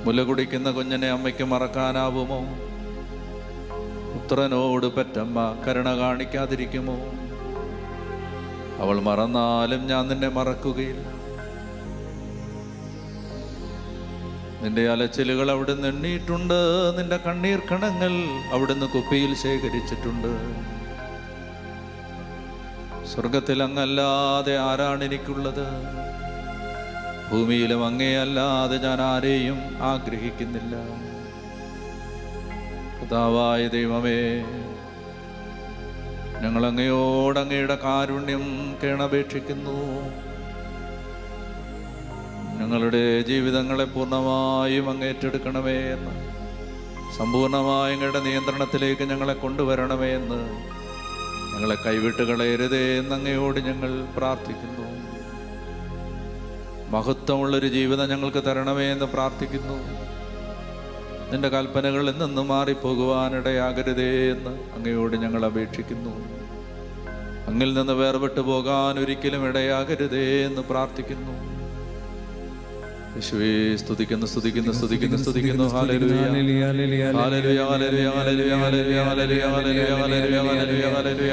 മുല കുടിക്കുന്ന കുഞ്ഞിനെ അമ്മയ്ക്ക് മറക്കാനാവുമോ? പുത്രനോട് പെറ്റമ്മ കരുണ കാണിക്കാതിരിക്കുമോ? അവൾ മറന്നാലും ഞാൻ നിന്നെ മറക്കുകയില്ല. നിന്റെ അലച്ചിലുകൾ അവിടുന്ന് എണ്ണിയിട്ടുണ്ട്, നിന്റെ കണ്ണീർ കണങ്ങൾ അവിടുന്ന് കുപ്പിയിൽ ശേഖരിച്ചിട്ടുണ്ട്. സ്വർഗത്തിൽ അങ്ങല്ലാതെ ആരാണ് എനിക്കുള്ളത്? ഭൂമിയിലും അങ്ങേയല്ലാതെ ഞാൻ ആരെയും ആഗ്രഹിക്കുന്നില്ല. കർത്താവായ ദൈവമേ, ഞങ്ങൾ അങ്ങയോട് അങ്ങയുടെ കാരുണ്യം കേണപേക്ഷിക്കുന്നു. ഞങ്ങളുടെ ജീവിതങ്ങളെ പൂർണ്ണമായും അങ്ങേറ്റെടുക്കണമേ എന്ന്, സമ്പൂർണമായും അങ്ങയുടെ നിയന്ത്രണത്തിലേക്ക് ഞങ്ങളെ കൊണ്ടുവരണമേ എന്ന്, ഞങ്ങളെ കൈവിട്ട് കളയരുതേ എന്ന് അങ്ങയോട് ഞങ്ങൾ പ്രാർത്ഥിക്കുന്നു. മഹത്വമുള്ളൊരു ജീവിതം ഞങ്ങൾക്ക് തരണമേ എന്ന് പ്രാർത്ഥിക്കുന്നു. നിന്റെ കൽപ്പനകളിൽ നിന്ന് മാറിപ്പോകുവാനിടയാകരുതേ എന്ന് അങ്ങയോട് ഞങ്ങൾ അപേക്ഷിക്കുന്നു. അങ്ങിൽ നിന്ന് വേർപെട്ടു പോകാൻ ഒരിക്കലും ഇടയാകരുതേ എന്ന് പ്രാർത്ഥിക്കുന്നു. യേശുവേ സ്തുതിക്കുന്നു സ്തുതിക്കുന്നു സ്തുതിക്കുന്നു സ്തുതിക്കുന്നു. Hallelujah hallelujah hallelujah hallelujah hallelujah hallelujah hallelujah hallelujah hallelujah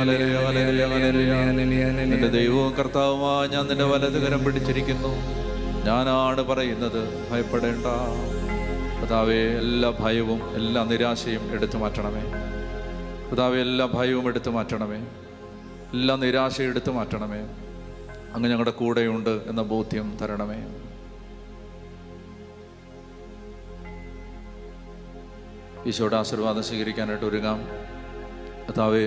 hallelujah hallelujah. നിന്റെ ദൈവവും കർത്താവുമായി ഞാൻ നിന്റെ വലതുകരം പിടിച്ചിരിക്കുന്നു. ഞാനാണ് പറയുന്നത്, ഭയപ്പെടേണ്ട. കർത്താവേ, എല്ലാ ഭയവും എല്ലാ നിരാശയും എടുത്തു മാറ്റണമേ. കർത്താവേ, എല്ലാ ഭയവും എടുത്തു മാറ്റണമേ. എല്ലാ നിരാശയും എടുത്തു മാറ്റണമേ. അങ്ങ് ഞങ്ങളുടെ കൂടെയുണ്ട് എന്ന ബോധ്യം തരണമേ. ഈശോയുടെ ആശീർവാദം സ്വീകരിക്കാനായിട്ട് ഒരുങ്ങാം. കർത്താവേ,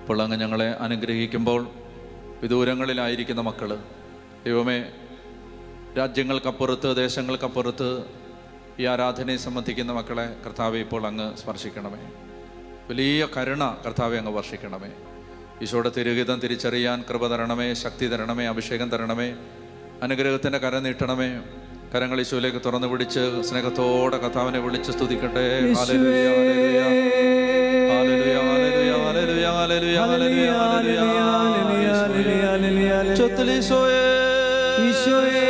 ഇപ്പോൾ അങ്ങ് ഞങ്ങളെ അനുഗ്രഹിക്കുമ്പോൾ വിദൂരങ്ങളിലായിരിക്കുന്ന മക്കൾ, ദൈവമേ, രാജ്യങ്ങൾക്കപ്പുറത്ത് ദേശങ്ങൾക്കപ്പുറത്ത് ഈ ആരാധനയെ സംബന്ധിക്കുന്ന മക്കളെ കർത്താവെ ഇപ്പോൾ അങ്ങ് സ്പർശിക്കണമേ. വലിയ കരുണ കർത്താവെ അങ്ങ് വർഷിക്കണമേ. ഈശോയുടെ തിരുഹിതം തിരിച്ചറിയാൻ കൃപ തരണമേ, ശക്തി തരണമേ, അഭിഷേകം തരണമേ, അനുഗ്രഹത്തിൻ്റെ കരം നീട്ടണമേ. കരങ്ങൾ ഈശോയിലേക്ക് തുറന്നു പിടിച്ച് സ്നേഹത്തോടെ കർത്താവിനെ വിളിച്ച് സ്തുതിക്കട്ടെ. Hallelujah hallelujah hallelujah hallelujah hallelujah hallelujah hallelujah. ചൊല്ലി ഈശോയേ ഈശോയേ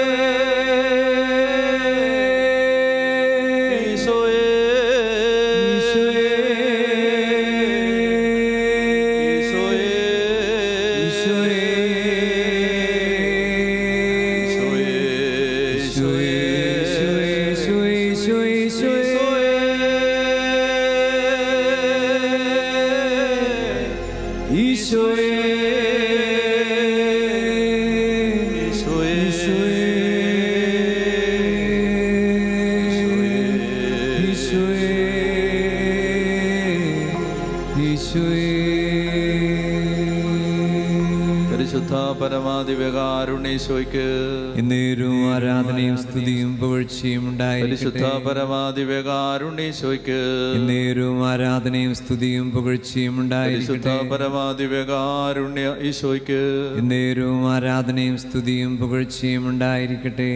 പരമാധിപകാരുണ്യേശോയ്ക്ക് എന്നേരും ആരാധനയും സ്തുതിയും പുകഴ്ചയും ഉണ്ടായിരിക്കട്ടെ. പരമാധിപകാരുണ്യേശോയ്ക്ക് എന്നേരും ആരാധനയും സ്തുതിയും പുകഴ്ചയും ഉണ്ടായിരിക്കട്ടെ. പരമാധിപകാരുണ്യ ഈശോയ്ക്ക് എന്നേരും ആരാധനയും സ്തുതിയും പുകഴ്ചയും ഉണ്ടായിരിക്കട്ടെ.